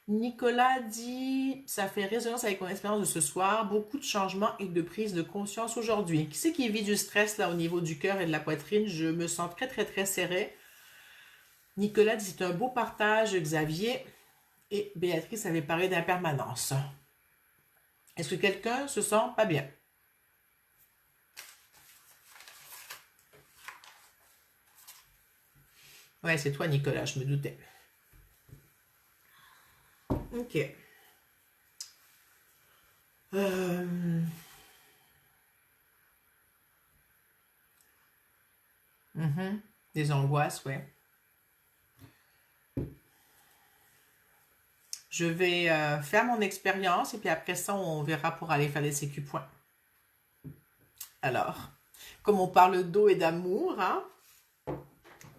Nicolas dit, ça fait résonance avec mon expérience de ce soir, beaucoup de changements et de prise de conscience aujourd'hui. Qui c'est qui vit du stress là au niveau du cœur et de la poitrine? Je me sens très très très serrée. Nicolas dit, c'est un beau partage, Xavier. Et Béatrice avait parlé d'impermanence. Est-ce que quelqu'un se sent pas bien? Ouais, c'est toi, Nicolas, je me doutais. Ok. Des angoisses, ouais. Je vais faire mon expérience et puis après ça, on verra pour aller faire des sécu points. Alors, comme on parle d'eau et d'amour, hein,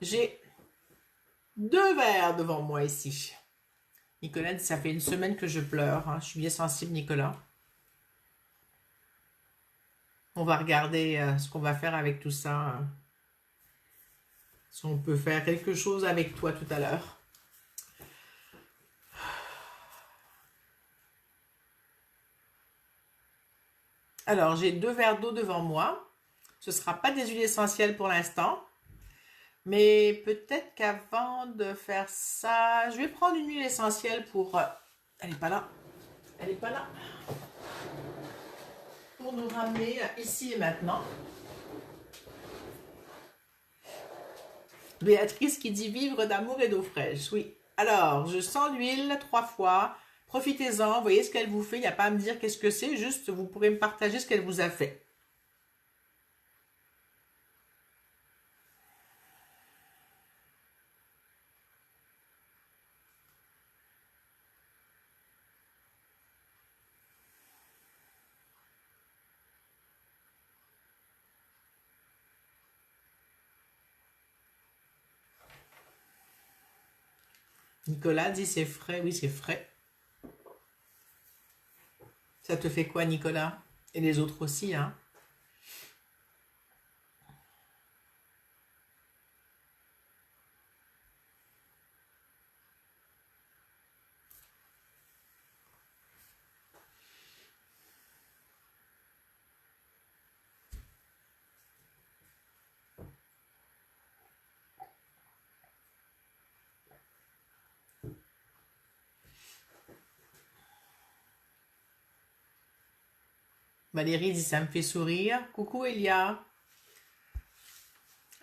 j'ai 2 verres devant moi ici. Nicolas dit, ça fait une semaine que je pleure, hein. Je suis bien sensible, Nicolas. On va regarder ce qu'on va faire avec tout ça, hein. Si on peut faire quelque chose avec toi tout à l'heure. Alors, j'ai 2 verres d'eau devant moi. Ce ne sera pas des huiles essentielles pour l'instant. Mais peut-être qu'avant de faire ça, je vais prendre une huile essentielle pour... elle n'est pas là. Elle n'est pas là. Pour nous ramener ici et maintenant. Béatrice qui dit vivre d'amour et d'eau fraîche. Oui. Alors, je sens l'huile 3 fois. Profitez-en. Voyez ce qu'elle vous fait. Il n'y a pas à me dire qu'est-ce que c'est. Juste, vous pourrez me partager ce qu'elle vous a fait. Nicolas dit c'est frais. Oui, c'est frais. Ça te fait quoi, Nicolas? Et les autres aussi, hein? Valérie dit ça me fait sourire. Coucou Elia.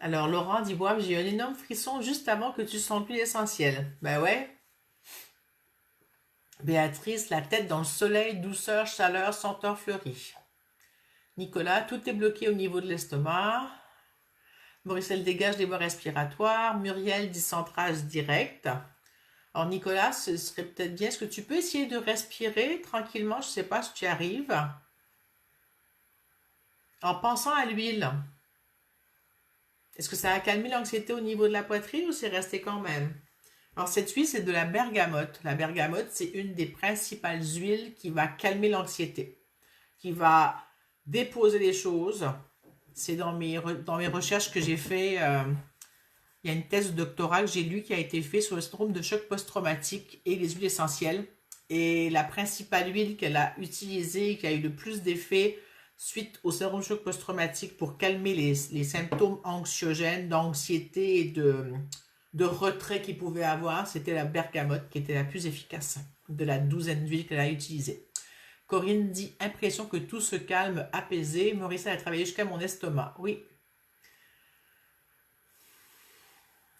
Alors Laurent dit ouais, j'ai eu un énorme frisson juste avant que tu sentes plus l'essentiel. Ben ouais. Béatrice, la tête dans le soleil, douceur, chaleur, senteur fleurie. Nicolas, tout est bloqué au niveau de l'estomac. Maurice, elle dégage les voies respiratoires. Muriel dit centrage direct. Alors Nicolas, ce serait peut-être bien, est-ce que tu peux essayer de respirer tranquillement? Je ne sais pas si tu y arrives. En pensant à l'huile. Est-ce que ça a calmé l'anxiété au niveau de la poitrine ou c'est resté quand même? Alors cette huile, c'est de la bergamote. La bergamote, c'est une des principales huiles qui va calmer l'anxiété, qui va déposer les choses. C'est dans mes recherches que j'ai fait. Il y a une thèse de doctorat que j'ai lue qui a été faite sur le syndrome de choc post-traumatique et les huiles essentielles. Et la principale huile qu'elle a utilisée, qui a eu le plus d'effet suite au syndrome de choc post-traumatique pour calmer les symptômes anxiogènes, d'anxiété et de retrait qu'il pouvait avoir, c'était la bergamote qui était la plus efficace de la douzaine d'huiles qu'elle a utilisées. Corinne dit « Impression que tout se calme, apaisé. Maurice a travaillé jusqu'à mon estomac. » Oui.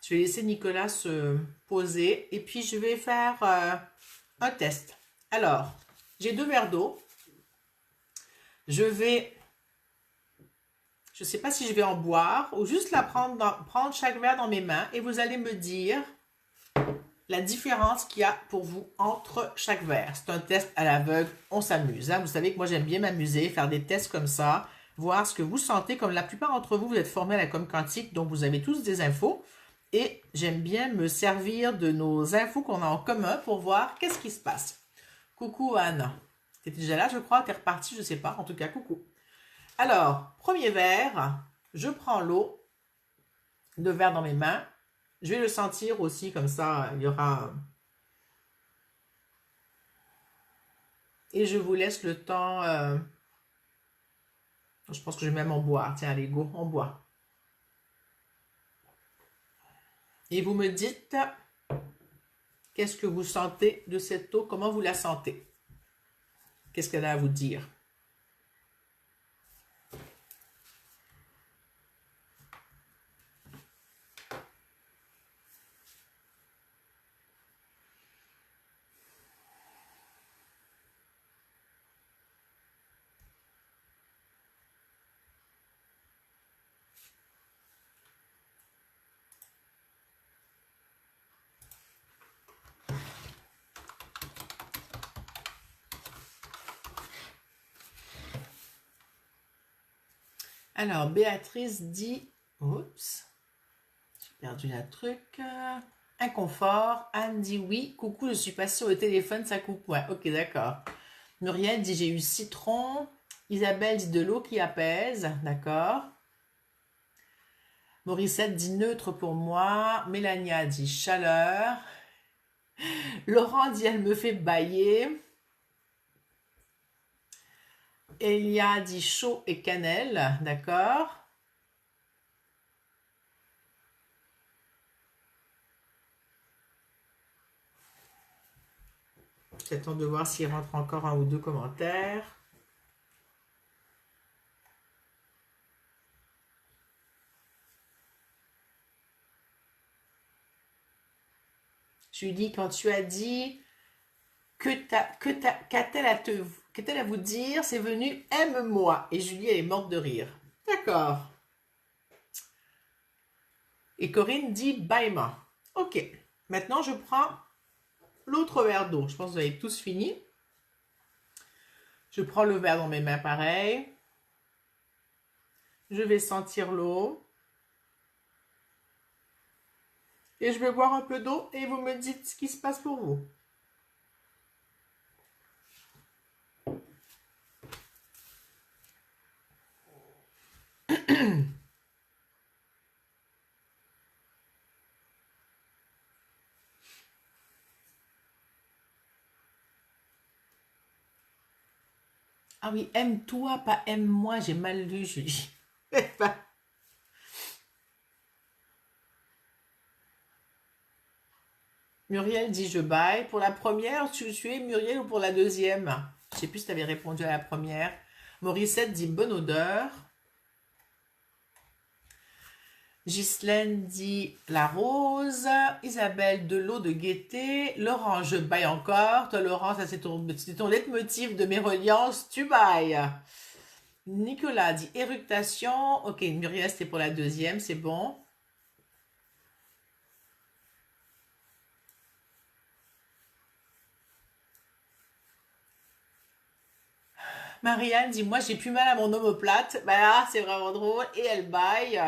Je vais laisser Nicolas se poser et puis je vais faire un test. Alors, j'ai 2 verres d'eau. Je ne sais pas si je vais en boire ou juste prendre chaque verre dans mes mains et vous allez me dire la différence qu'il y a pour vous entre chaque verre. C'est un test à l'aveugle, on s'amuse. Hein? Vous savez que moi j'aime bien m'amuser, faire des tests comme ça, voir ce que vous sentez. Comme la plupart d'entre vous, vous êtes formés à la com quantique, donc vous avez tous des infos. Et j'aime bien me servir de nos infos qu'on a en commun pour voir qu'est-ce qui se passe. Coucou Anne. Tu étais déjà là, je crois, tu es repartie, je ne sais pas. En tout cas, coucou. Alors, premier verre, je prends l'eau, 2 verres dans mes mains. Je vais le sentir aussi, comme ça, il y aura... Et je vous laisse le temps... Je pense que je vais même en boire. Tiens, allez, go, on boit. Et vous me dites, qu'est-ce que vous sentez de cette eau? Comment vous la sentez? Qu'est-ce qu'elle a à vous dire? Alors, Béatrice dit... Oups, j'ai perdu la truc. Inconfort. Anne dit oui. Coucou, je suis passée au téléphone, ça coupe. Ouais, ok, d'accord. Muriel dit j'ai eu citron. Isabelle dit de l'eau qui apaise. D'accord. Mauricette dit neutre pour moi. Mélania dit chaleur. Laurent dit elle me fait bailler. Elia dit chaud et cannelle, d'accord. J'attends de voir s'il rentre encore 1 ou 2 commentaires. Julie, quand tu as dit qu'a-t-elle à vous dire, c'est venu aime-moi. Et Julie, elle est morte de rire. D'accord. Et Corinne dit bye-moi. Ok. Maintenant, je prends l'autre verre d'eau. Je pense que vous avez tous fini. Je prends le verre dans mes mains pareil. Je vais sentir l'eau. Et je vais boire un peu d'eau et vous me dites ce qui se passe pour vous. Ah oui, aime-toi, pas aime-moi. J'ai mal lu, Julie. Muriel dit je baille. Pour la première, tu es Muriel ou pour la deuxième? Je sais plus si tu avais répondu à la première. Morissette dit bonne odeur. Ghislaine dit la rose. Isabelle de l'eau de gaieté. Laurent, je baille encore. Toi, Laurent, ça c'est ton leitmotiv de mes reliances. Tu bailles. Nicolas dit éructation. Ok, Muriel, c'était pour la deuxième, c'est bon. Marianne dit moi j'ai plus mal à mon omoplate. Bah là, c'est vraiment drôle. Et elle baille.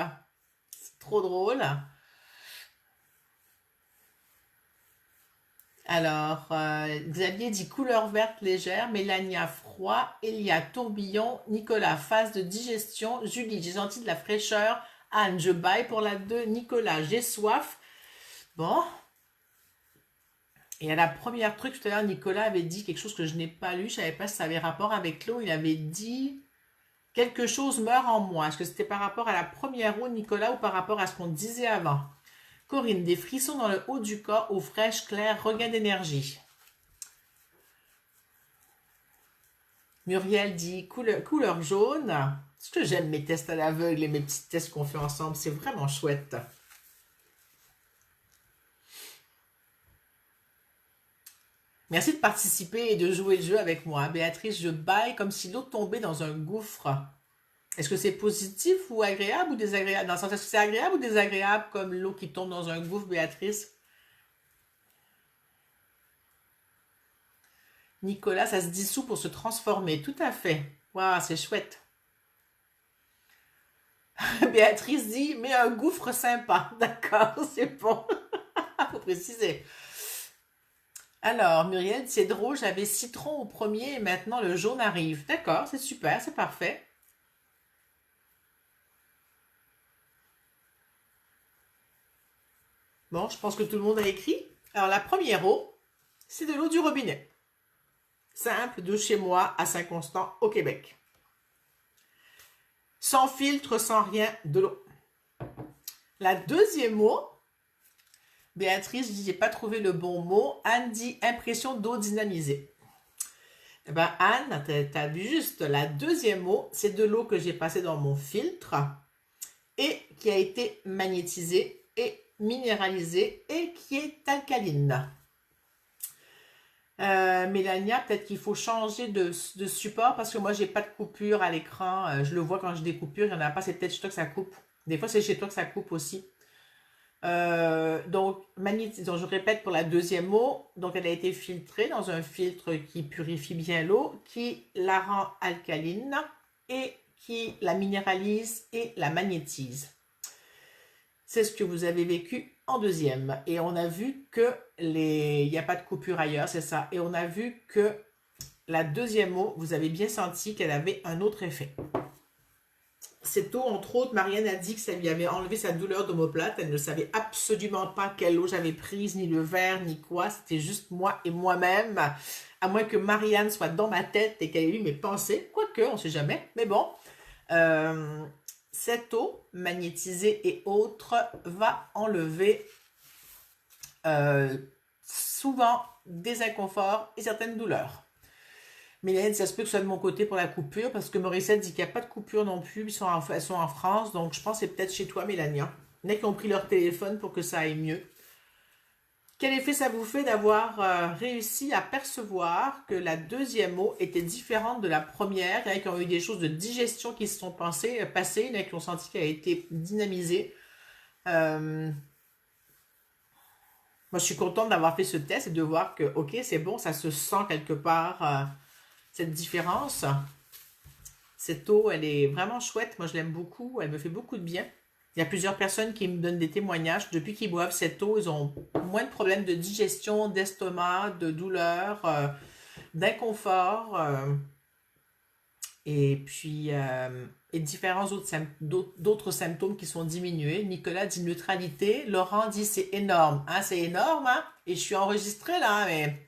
C'est trop drôle. Alors, Xavier dit couleur verte légère, Mélania froid, Elia tourbillon, Nicolas phase de digestion, Julie j'ai senti de la fraîcheur, Anne je baille pour la 2, Nicolas j'ai soif. Bon. Et à la première truc tout à l'heure, Nicolas avait dit quelque chose que je n'ai pas lu, je savais pas si ça avait rapport avec l'eau, il avait dit quelque chose meurt en moi. Est-ce que c'était par rapport à la première eau, Nicolas, ou par rapport à ce qu'on disait avant? Corinne, des frissons dans le haut du corps, eau fraîche, claire, regain d'énergie. Muriel dit couleur jaune. Est-ce que j'aime mes tests à l'aveugle et mes petits tests qu'on fait ensemble? C'est vraiment chouette. Merci de participer et de jouer le jeu avec moi. Béatrice, je baille comme si l'eau tombait dans un gouffre. Est-ce que c'est positif ou agréable ou désagréable? Dans le sens, est-ce que c'est agréable ou désagréable comme l'eau qui tombe dans un gouffre, Béatrice? Nicolas, ça se dissout pour se transformer. Tout à fait. Waouh, c'est chouette. Béatrice dit, mais un gouffre sympa. D'accord, c'est bon. Faut préciser. Alors, Muriel, c'est drôle, j'avais citron au premier et maintenant le jaune arrive. D'accord, c'est super, c'est parfait. Bon, je pense que tout le monde a écrit. Alors, la première eau, c'est de l'eau du robinet. Simple, de chez moi, à Saint-Constant, au Québec. Sans filtre, sans rien, de l'eau. La deuxième eau, Béatrice dit, j'ai pas trouvé le bon mot. Anne dit, impression d'eau dynamisée. Eh ben, Anne, t'as vu juste, la deuxième eau, c'est de l'eau que j'ai passée dans mon filtre et qui a été magnétisée et minéralisée et qui est alcaline. Mélania, peut-être qu'il faut changer de support parce que moi, j'ai pas de coupure à l'écran. Je le vois quand j'ai des coupures, il n'y en a pas, c'est peut-être chez toi que ça coupe. Des fois, c'est chez toi que ça coupe aussi. Donc, je répète pour la deuxième mot, donc elle a été filtrée dans un filtre qui purifie bien l'eau, qui la rend alcaline et qui la minéralise et la magnétise. C'est ce que vous avez vécu en deuxième. Et on a vu que il n'y a pas de coupure ailleurs, c'est ça. Et on a vu que la deuxième eau, vous avez bien senti qu'elle avait un autre effet. Cette eau, entre autres, Marianne a dit que ça lui avait enlevé sa douleur d'omoplate. Elle ne savait absolument pas quelle eau j'avais prise, ni le verre, ni quoi. C'était juste moi et moi-même. À moins que Marianne soit dans ma tête et qu'elle ait lu mes pensées. Quoique, on ne sait jamais. Mais bon, cette eau magnétisée et autres va enlever souvent des inconforts et certaines douleurs. Mélanie, ça se peut que ce soit de mon côté pour la coupure, parce que Morissette dit qu'il n'y a pas de coupure non plus, elles sont en France, donc je pense que c'est peut-être chez toi, Mélanie. Il y en a qui ont pris leur téléphone pour que ça aille mieux. Quel effet ça vous fait d'avoir réussi à percevoir que la deuxième eau était différente de la première? Il y en a qui ont eu des choses de digestion qui se sont passées, il y en a qui ont senti qu'elle a été dynamisée. Moi, je suis contente d'avoir fait ce test et de voir que, ok, c'est bon, ça se sent quelque part, cette différence. Cette eau, elle est vraiment chouette. Moi, je l'aime beaucoup. Elle me fait beaucoup de bien. Il y a plusieurs personnes qui me donnent des témoignages. Depuis qu'ils boivent cette eau, ils ont moins de problèmes de digestion, d'estomac, de douleur, d'inconfort. Et puis, et différents d'autres symptômes qui sont diminués. Nicolas dit neutralité. Laurent dit c'est énorme. Hein, c'est énorme. Hein? Et je suis enregistrée là, mais...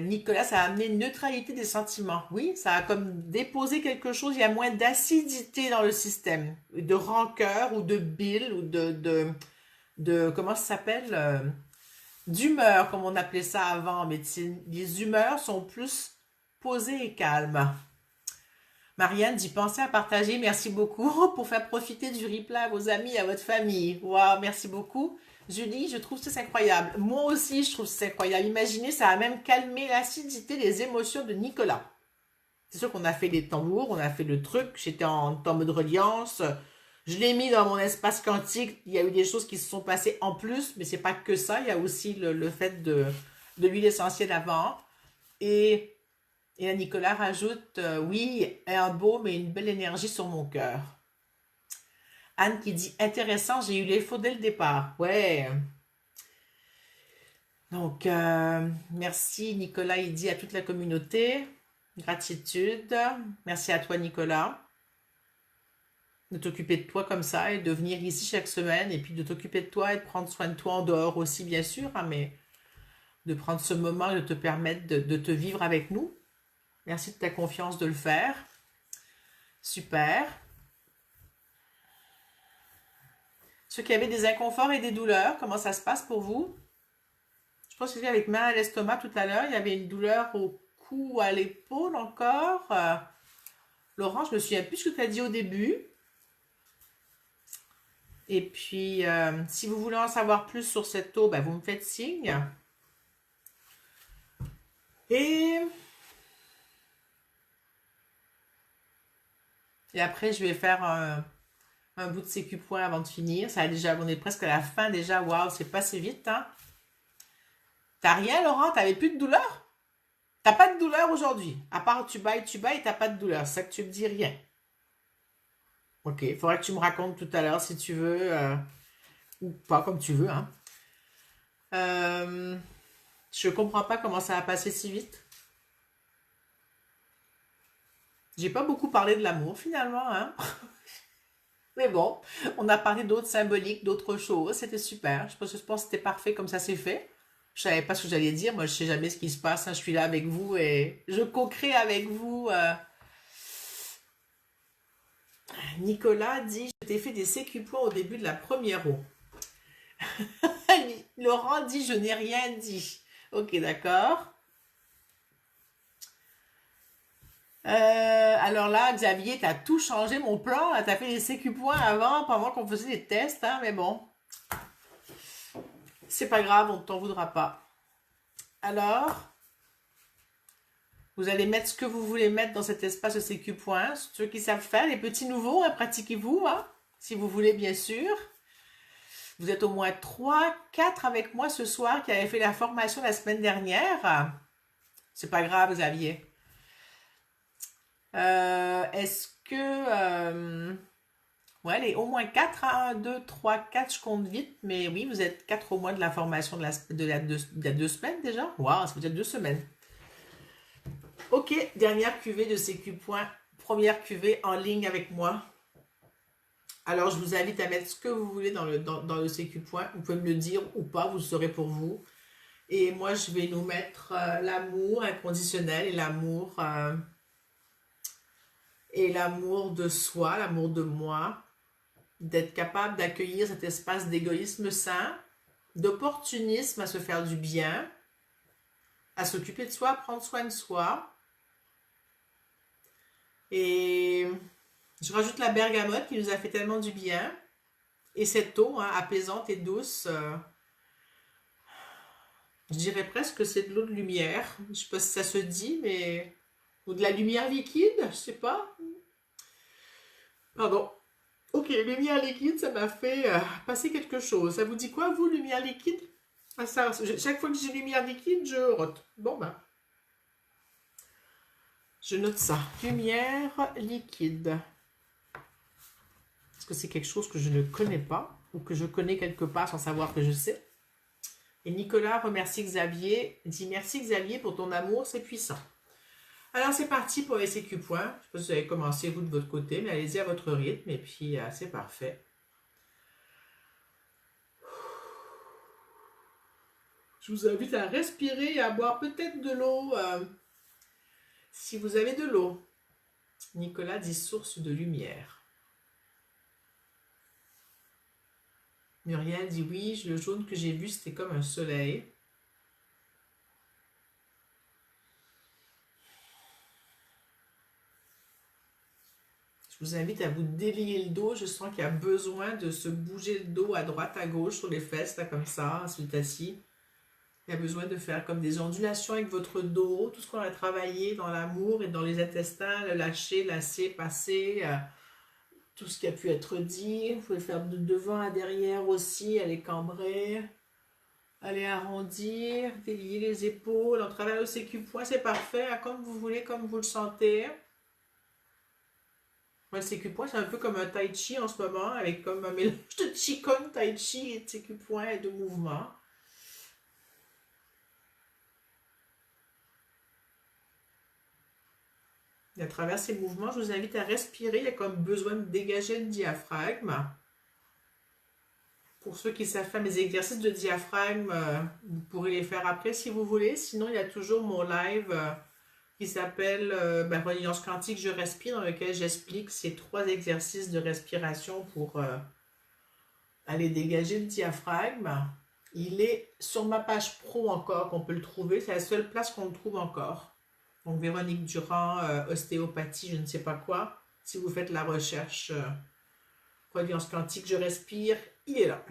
Nicolas, ça a amené une neutralité des sentiments. Oui, ça a comme déposé quelque chose. Il y a moins d'acidité dans le système, de rancœur ou de bile ou de comment ça s'appelle, d'humeur, comme on appelait ça avant en médecine. Les humeurs sont plus posées et calmes. Marianne dit pensez à partager, merci beaucoup pour faire profiter du replay à vos amis et à votre famille. Waouh, merci beaucoup. Julie, je trouve que c'est incroyable. Moi aussi, je trouve que c'est incroyable. Imaginez, ça a même calmé l'acidité des émotions de Nicolas. C'est sûr qu'on a fait les tambours, on a fait le truc, j'étais en mode reliance. Je l'ai mis dans mon espace quantique, il y a eu des choses qui se sont passées en plus, mais c'est pas que ça, il y a aussi le fait de l'huile essentielle avant. Et, et là, Nicolas rajoute, oui, un beau mais une belle énergie sur mon cœur. Anne qui dit, intéressant, j'ai eu les faux dès le départ. Ouais. Donc, merci Nicolas, il dit à toute la communauté. Gratitude. Merci à toi Nicolas. De t'occuper de toi comme ça et de venir ici chaque semaine et puis de t'occuper de toi et de prendre soin de toi en dehors aussi bien sûr, hein, mais de prendre ce moment et de te permettre de te vivre avec nous. Merci de ta confiance de le faire. Super. Ceux qui avaient des inconforts et des douleurs, comment ça se passe pour vous? Je pense que c'était avec main à l'estomac tout à l'heure. Il y avait une douleur au cou, à l'épaule encore. Laurent, je me souviens plus ce que tu as dit au début. Et puis, si vous voulez en savoir plus sur cette eau, ben, vous me faites signe. Et après, je vais faire un bout de sécu-point avant de finir. Ça a déjà, on est presque à la fin déjà. Waouh, c'est passé vite, hein. T'as rien, Laurent? T'avais plus de douleur? T'as pas de douleur aujourd'hui? À part tu bailles, t'as pas de douleur. C'est ça que tu me dis rien. Ok, il faudra que tu me racontes tout à l'heure si tu veux, ou pas, comme tu veux, hein. Je comprends pas comment ça a passé si vite. J'ai pas beaucoup parlé de l'amour finalement, hein. Mais bon, on a parlé d'autres symboliques, d'autres choses. C'était super. Je pense que c'était parfait comme ça s'est fait. Je savais pas ce que j'allais dire. Moi, je sais jamais ce qui se passe, hein. Je suis là avec vous et je co-crée avec vous. Nicolas dit, je t'ai fait des sécu-points au début de la première eau. Laurent dit, je n'ai rien dit. Ok, d'accord. Alors là, Xavier, t'as tout changé mon plan. T'as fait des sécu-points avant, pendant qu'on faisait des tests, hein, mais bon. C'est pas grave, on ne t'en voudra pas. Alors, vous allez mettre ce que vous voulez mettre dans cet espace de sécu-points. Ceux qui savent faire, les petits nouveaux, hein, pratiquez-vous, hein, si vous voulez, bien sûr. Vous êtes au moins 3, 4 avec moi ce soir qui avaient fait la formation la semaine dernière. C'est pas grave, Xavier. Est-ce que... ouais, allez, au moins 4, 1, 2, 3, 4, je compte vite. Mais oui, vous êtes 4 au moins de la formation de la il y a 2 semaines déjà. Waouh, ça veut dire 2 semaines. Ok, dernière cuvée de CQ Point. Première cuvée en ligne avec moi. Alors, je vous invite à mettre ce que vous voulez dans le CQ Point. Vous pouvez me le dire ou pas, vous le saurez pour vous. Et moi, je vais nous mettre l'amour inconditionnel et l'amour de soi, l'amour de moi, d'être capable d'accueillir cet espace d'égoïsme sain, d'opportunisme à se faire du bien, à s'occuper de soi, à prendre soin de soi. Et je rajoute la bergamote qui nous a fait tellement du bien. Et cette eau, hein, apaisante et douce, je dirais presque que c'est de l'eau de lumière. Je ne sais pas si ça se dit, mais... Ou de la lumière liquide, je ne sais pas. Pardon. Ok, lumière liquide, ça m'a fait passer quelque chose. Ça vous dit quoi, vous, lumière liquide? Ah, ça, chaque fois que j'ai lumière liquide, je rote. Bon, ben, je note ça. Lumière liquide. Est-ce que c'est quelque chose que je ne connais pas ou que je connais quelque part sans savoir que je sais? Et Nicolas remercie Xavier, dit merci Xavier pour ton amour, c'est puissant. Alors c'est parti pour les CQ points. Je ne sais pas si vous avez commencé vous de votre côté, mais allez-y à votre rythme et puis c'est parfait. Je vous invite à respirer et à boire peut-être de l'eau si vous avez de l'eau. Nicolas dit source de lumière. Muriel dit oui, le jaune que j'ai vu c'était comme un soleil. vous invite à vous délier le dos. Je sens qu'il y a besoin de se bouger le dos à droite, à gauche, sur les fesses, là, comme ça, ensuite assis. Il y a besoin de faire comme des ondulations avec votre dos, tout ce qu'on a travaillé dans l'amour et dans les intestins, le lâcher, lasser, passer, tout ce qui a pu être dit. Vous pouvez faire de devant à derrière aussi, aller cambrer, aller arrondir, délier les épaules. On travaille au sécu-point, c'est parfait, hein, comme vous voulez, comme vous le sentez. Moi, le sécu-point, c'est un peu comme un tai chi en ce moment, avec comme un mélange de qigong, tai chi et de sécu-point et de mouvement. Et à travers ces mouvements, je vous invite à respirer. Il y a comme besoin de dégager le diaphragme. Pour ceux qui savent faire mes exercices de diaphragme, vous pourrez les faire après si vous voulez. Sinon, il y a toujours mon live qui s'appelle Reliance quantique, je respire, dans lequel j'explique ces 3 exercices de respiration pour aller dégager le diaphragme. Il est sur ma page pro encore qu'on peut le trouver. C'est la seule place qu'on le trouve encore. Donc, Véronique Durand, ostéopathie, je ne sais pas quoi. Si vous faites la recherche Reliance quantique, je respire, il est là.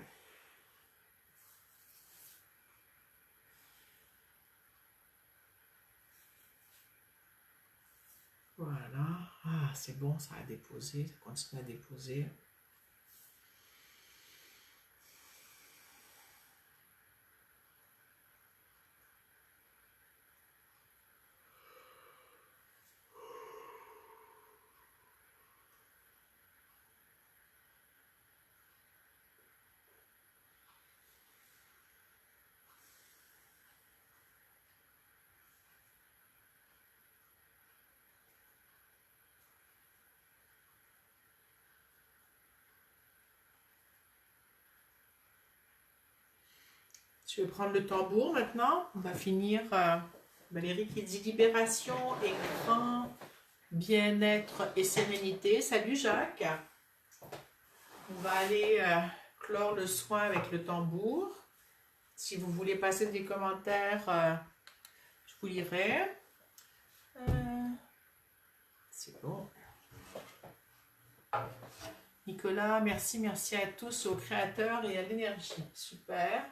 Voilà. Ah, c'est bon, ça a déposé. Ça continue à déposer. Je vais prendre le tambour maintenant. On va finir. Valérie qui dit libération, écran, bien-être et sérénité. Salut Jacques. On va aller clore le soin avec le tambour. Si vous voulez passer des commentaires, je vous lirai. C'est bon. Nicolas, merci à tous, aux créateurs et à l'énergie. Super.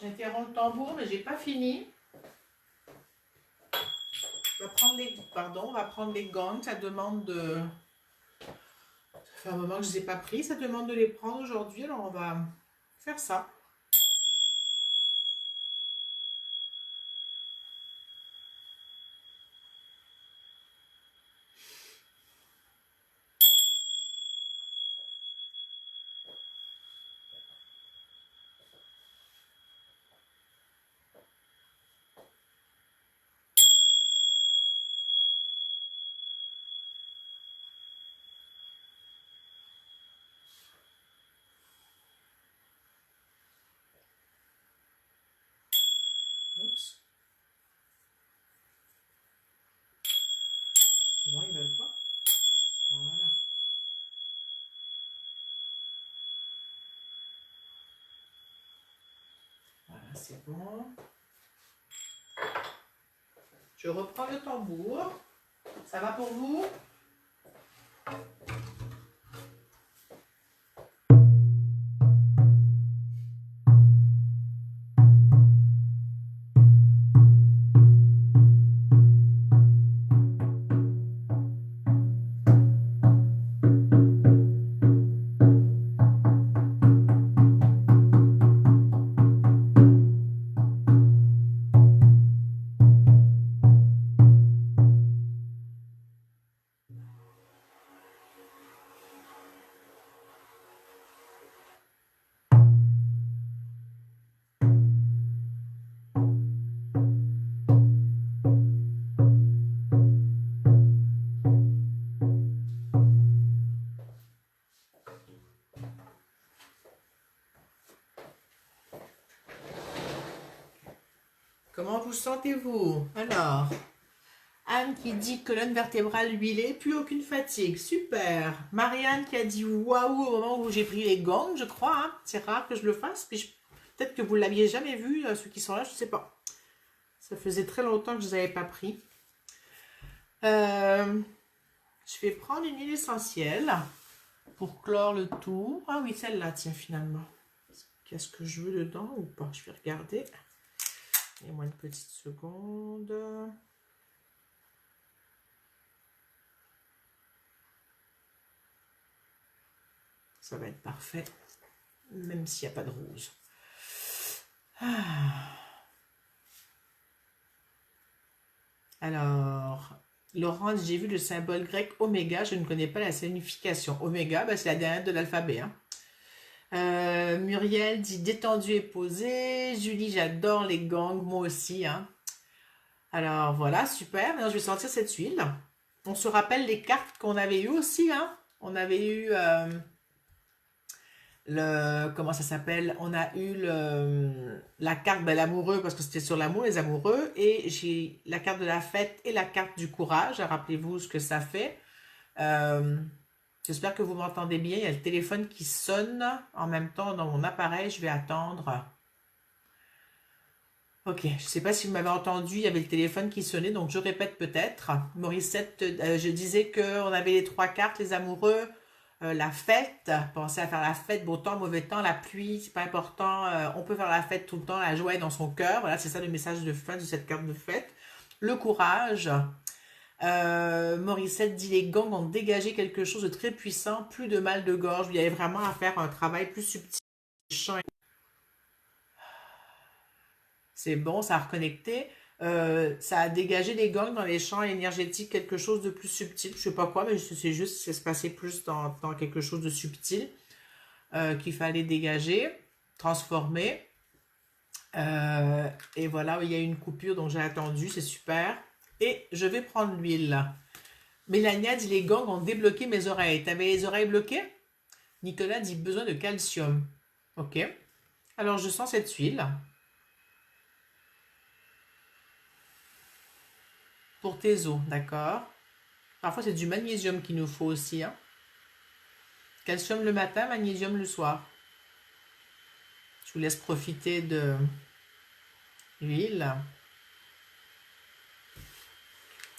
J'interromps le tambour, mais j'ai pas fini. On va prendre les gants. Ça demande de... Ça fait un moment que je ne les ai pas pris. Ça demande de les prendre aujourd'hui. Alors, on va faire ça. Oups. Non, ils ne veulent pas. Voilà. Voilà, c'est bon. Je reprends le tambour. Ça va pour vous? Comment vous sentez-vous? Alors, Anne qui dit colonne vertébrale huilée, plus aucune fatigue. Super. Marianne qui a dit waouh au moment où j'ai pris les gants, je crois. Hein. C'est rare que je le fasse. Puis peut-être que vous ne l'aviez jamais vu, ceux qui sont là, je ne sais pas. Ça faisait très longtemps que je ne les avais pas pris. Je vais prendre une huile essentielle pour clore le tout. Ah oui, celle-là, tiens, finalement. Qu'est-ce que je veux dedans ou pas? Je vais regarder. Donnez-moi une petite seconde. Ça va être parfait, même s'il n'y a pas de rose. Alors, Laurence, j'ai vu le symbole grec oméga, je ne connais pas la signification. Oméga, bah, c'est la dernière de l'alphabet. Hein. Muriel dit détendu et posé. Julie, j'adore les gangs, moi aussi. Hein. Alors voilà, super. Maintenant, je vais sortir cette huile. On se rappelle les cartes qu'on avait eues aussi. Hein. On avait eu comment ça s'appelle? On a eu la carte de l'amoureux parce que c'était sur l'amour, les amoureux. Et j'ai la carte de la fête et la carte du courage. Rappelez-vous ce que ça fait. J'espère que vous m'entendez bien. Il y a le téléphone qui sonne en même temps dans mon appareil. Je vais attendre. Ok, je ne sais pas si vous m'avez entendu. Il y avait le téléphone qui sonnait, donc je répète peut-être. Morissette, je disais qu'on avait les 3 cartes, les amoureux, la fête. Pensez à faire la fête, beau temps, mauvais temps, la pluie, c'est pas important. On peut faire la fête tout le temps, la joie est dans son cœur. Voilà, c'est ça le message de fin de cette carte de fête. Le courage. Morissette dit les gangs ont dégagé quelque chose de très puissant, plus de mal de gorge. Il y avait vraiment à faire un travail plus subtil. C'est bon, ça a reconnecté. Ça a dégagé les gangs dans les champs énergétiques, quelque chose de plus subtil. Je sais pas quoi, mais c'est juste que ça se passait plus dans quelque chose de subtil qu'il fallait dégager, transformer. Et voilà, il y a eu une coupure, donc j'ai attendu, c'est super. Et je vais prendre l'huile. Mélania dit les gangs ont débloqué mes oreilles. T'avais les oreilles bloquées? Nicolas dit besoin de calcium. Ok. Alors je sens cette huile. Pour tes os, d'accord. Parfois c'est du magnésium qu'il nous faut aussi. Hein. Calcium le matin, magnésium le soir. Je vous laisse profiter de l'huile.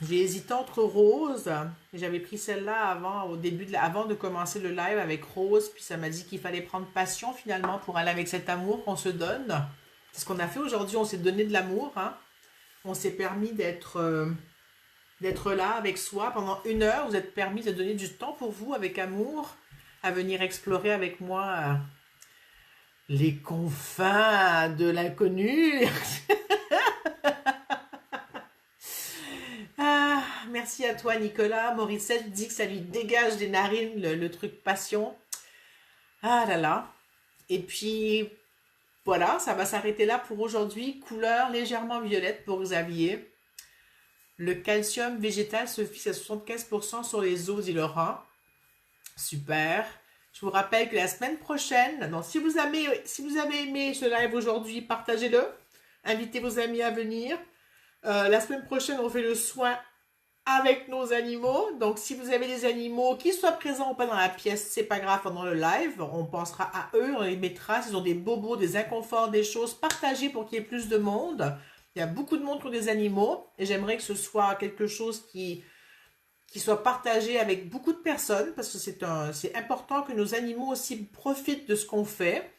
J'ai hésité entre rose. J'avais pris celle-là avant de commencer le live avec rose. Puis ça m'a dit qu'il fallait prendre passion finalement pour aller avec cet amour qu'on se donne. C'est ce qu'on a fait aujourd'hui. On s'est donné de l'amour. Hein. On s'est permis d'être là avec soi pendant 1 heure. Vous êtes permis de donner du temps pour vous avec amour. À venir explorer avec moi les confins de l'inconnu. Ah, merci à toi Nicolas. Morissette dit que ça lui dégage des narines le truc passion. Ah là là. Et puis voilà, ça va s'arrêter là pour aujourd'hui. Couleur légèrement violette pour Xavier. Le calcium végétal se fixe à 75% sur les os, dit Laurent. Super. Je vous rappelle que la semaine prochaine, donc si vous avez aimé ce live aujourd'hui, partagez-le. Invitez vos amis à venir. La semaine prochaine, on fait le soin avec nos animaux. Donc, si vous avez des animaux, qu'ils soient présents ou pas dans la pièce, c'est pas grave pendant le live. On pensera à eux, on les mettra. S'ils ont des bobos, des inconforts, des choses, partagez pour qu'il y ait plus de monde. Il y a beaucoup de monde qui ont des animaux. Et j'aimerais que ce soit quelque chose qui soit partagé avec beaucoup de personnes. Parce que c'est important que nos animaux aussi profitent de ce qu'on fait.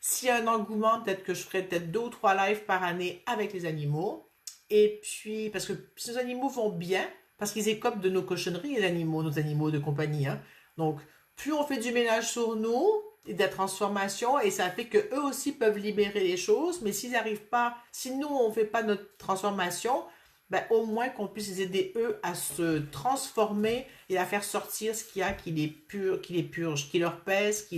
S'il y a un engouement, peut-être que je ferai peut-être 2 ou 3 lives par année avec les animaux. Et puis, parce que si nos animaux vont bien, parce qu'ils écopent de nos cochonneries, les animaux, nos animaux de compagnie. Hein. Donc, plus on fait du ménage sur nous, et de la transformation, et ça fait que eux aussi peuvent libérer les choses, mais s'ils n'arrivent pas, si nous, on ne fait pas notre transformation, ben, au moins qu'on puisse les aider, eux, à se transformer et à faire sortir ce qu'il y a qui les purge, qui leur pèse,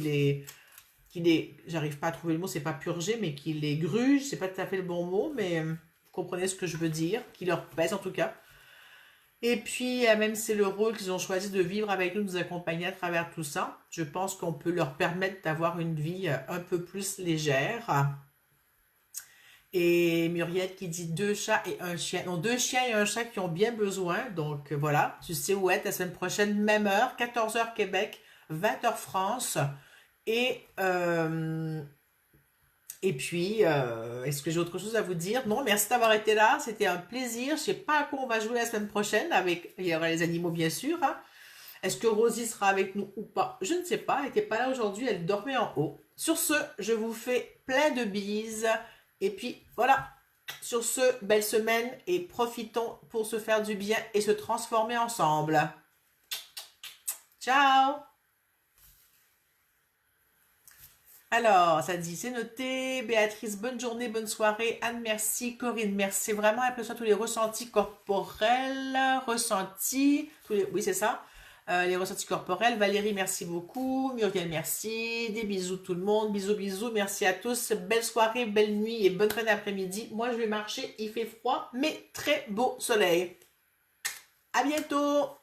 j'arrive pas à trouver le mot, c'est pas purger, mais qui les gruge, c'est pas tout à fait le bon mot, mais vous comprenez ce que je veux dire, qui leur pèse en tout cas. Et puis, même si c'est le rôle qu'ils ont choisi de vivre avec nous, de nous accompagner à travers tout ça, je pense qu'on peut leur permettre d'avoir une vie un peu plus légère. Et Muriel qui dit 2 chats et un chien. Non, 2 chiens et un chat qui ont bien besoin. Donc voilà, tu sais où être la semaine prochaine, même heure, 14h Québec, 20h France. Et, euh, et puis, est-ce que j'ai autre chose à vous dire? Non, merci d'avoir été là. C'était un plaisir. Je sais pas à quoi on va jouer la semaine prochaine. Il y aura les animaux, bien sûr, hein. Est-ce que Rosie sera avec nous ou pas? Je ne sais pas. Elle n'était pas là aujourd'hui. Elle dormait en haut. Sur ce, je vous fais plein de bises. Et puis, voilà. Sur ce, belle semaine et profitons pour se faire du bien et se transformer ensemble. Ciao! Alors, ça dit, c'est noté. Béatrice, bonne journée, bonne soirée. Anne, merci. Corinne, merci. C'est vraiment impressionnant tous les ressentis corporels. Ressentis. Oui, c'est ça. Les ressentis corporels. Valérie, merci beaucoup. Muriel, merci. Des bisous tout le monde. Bisous, bisous. Merci à tous. Belle soirée, belle nuit et bonne fin d'après-midi. Moi, je vais marcher. Il fait froid, mais très beau soleil. À bientôt!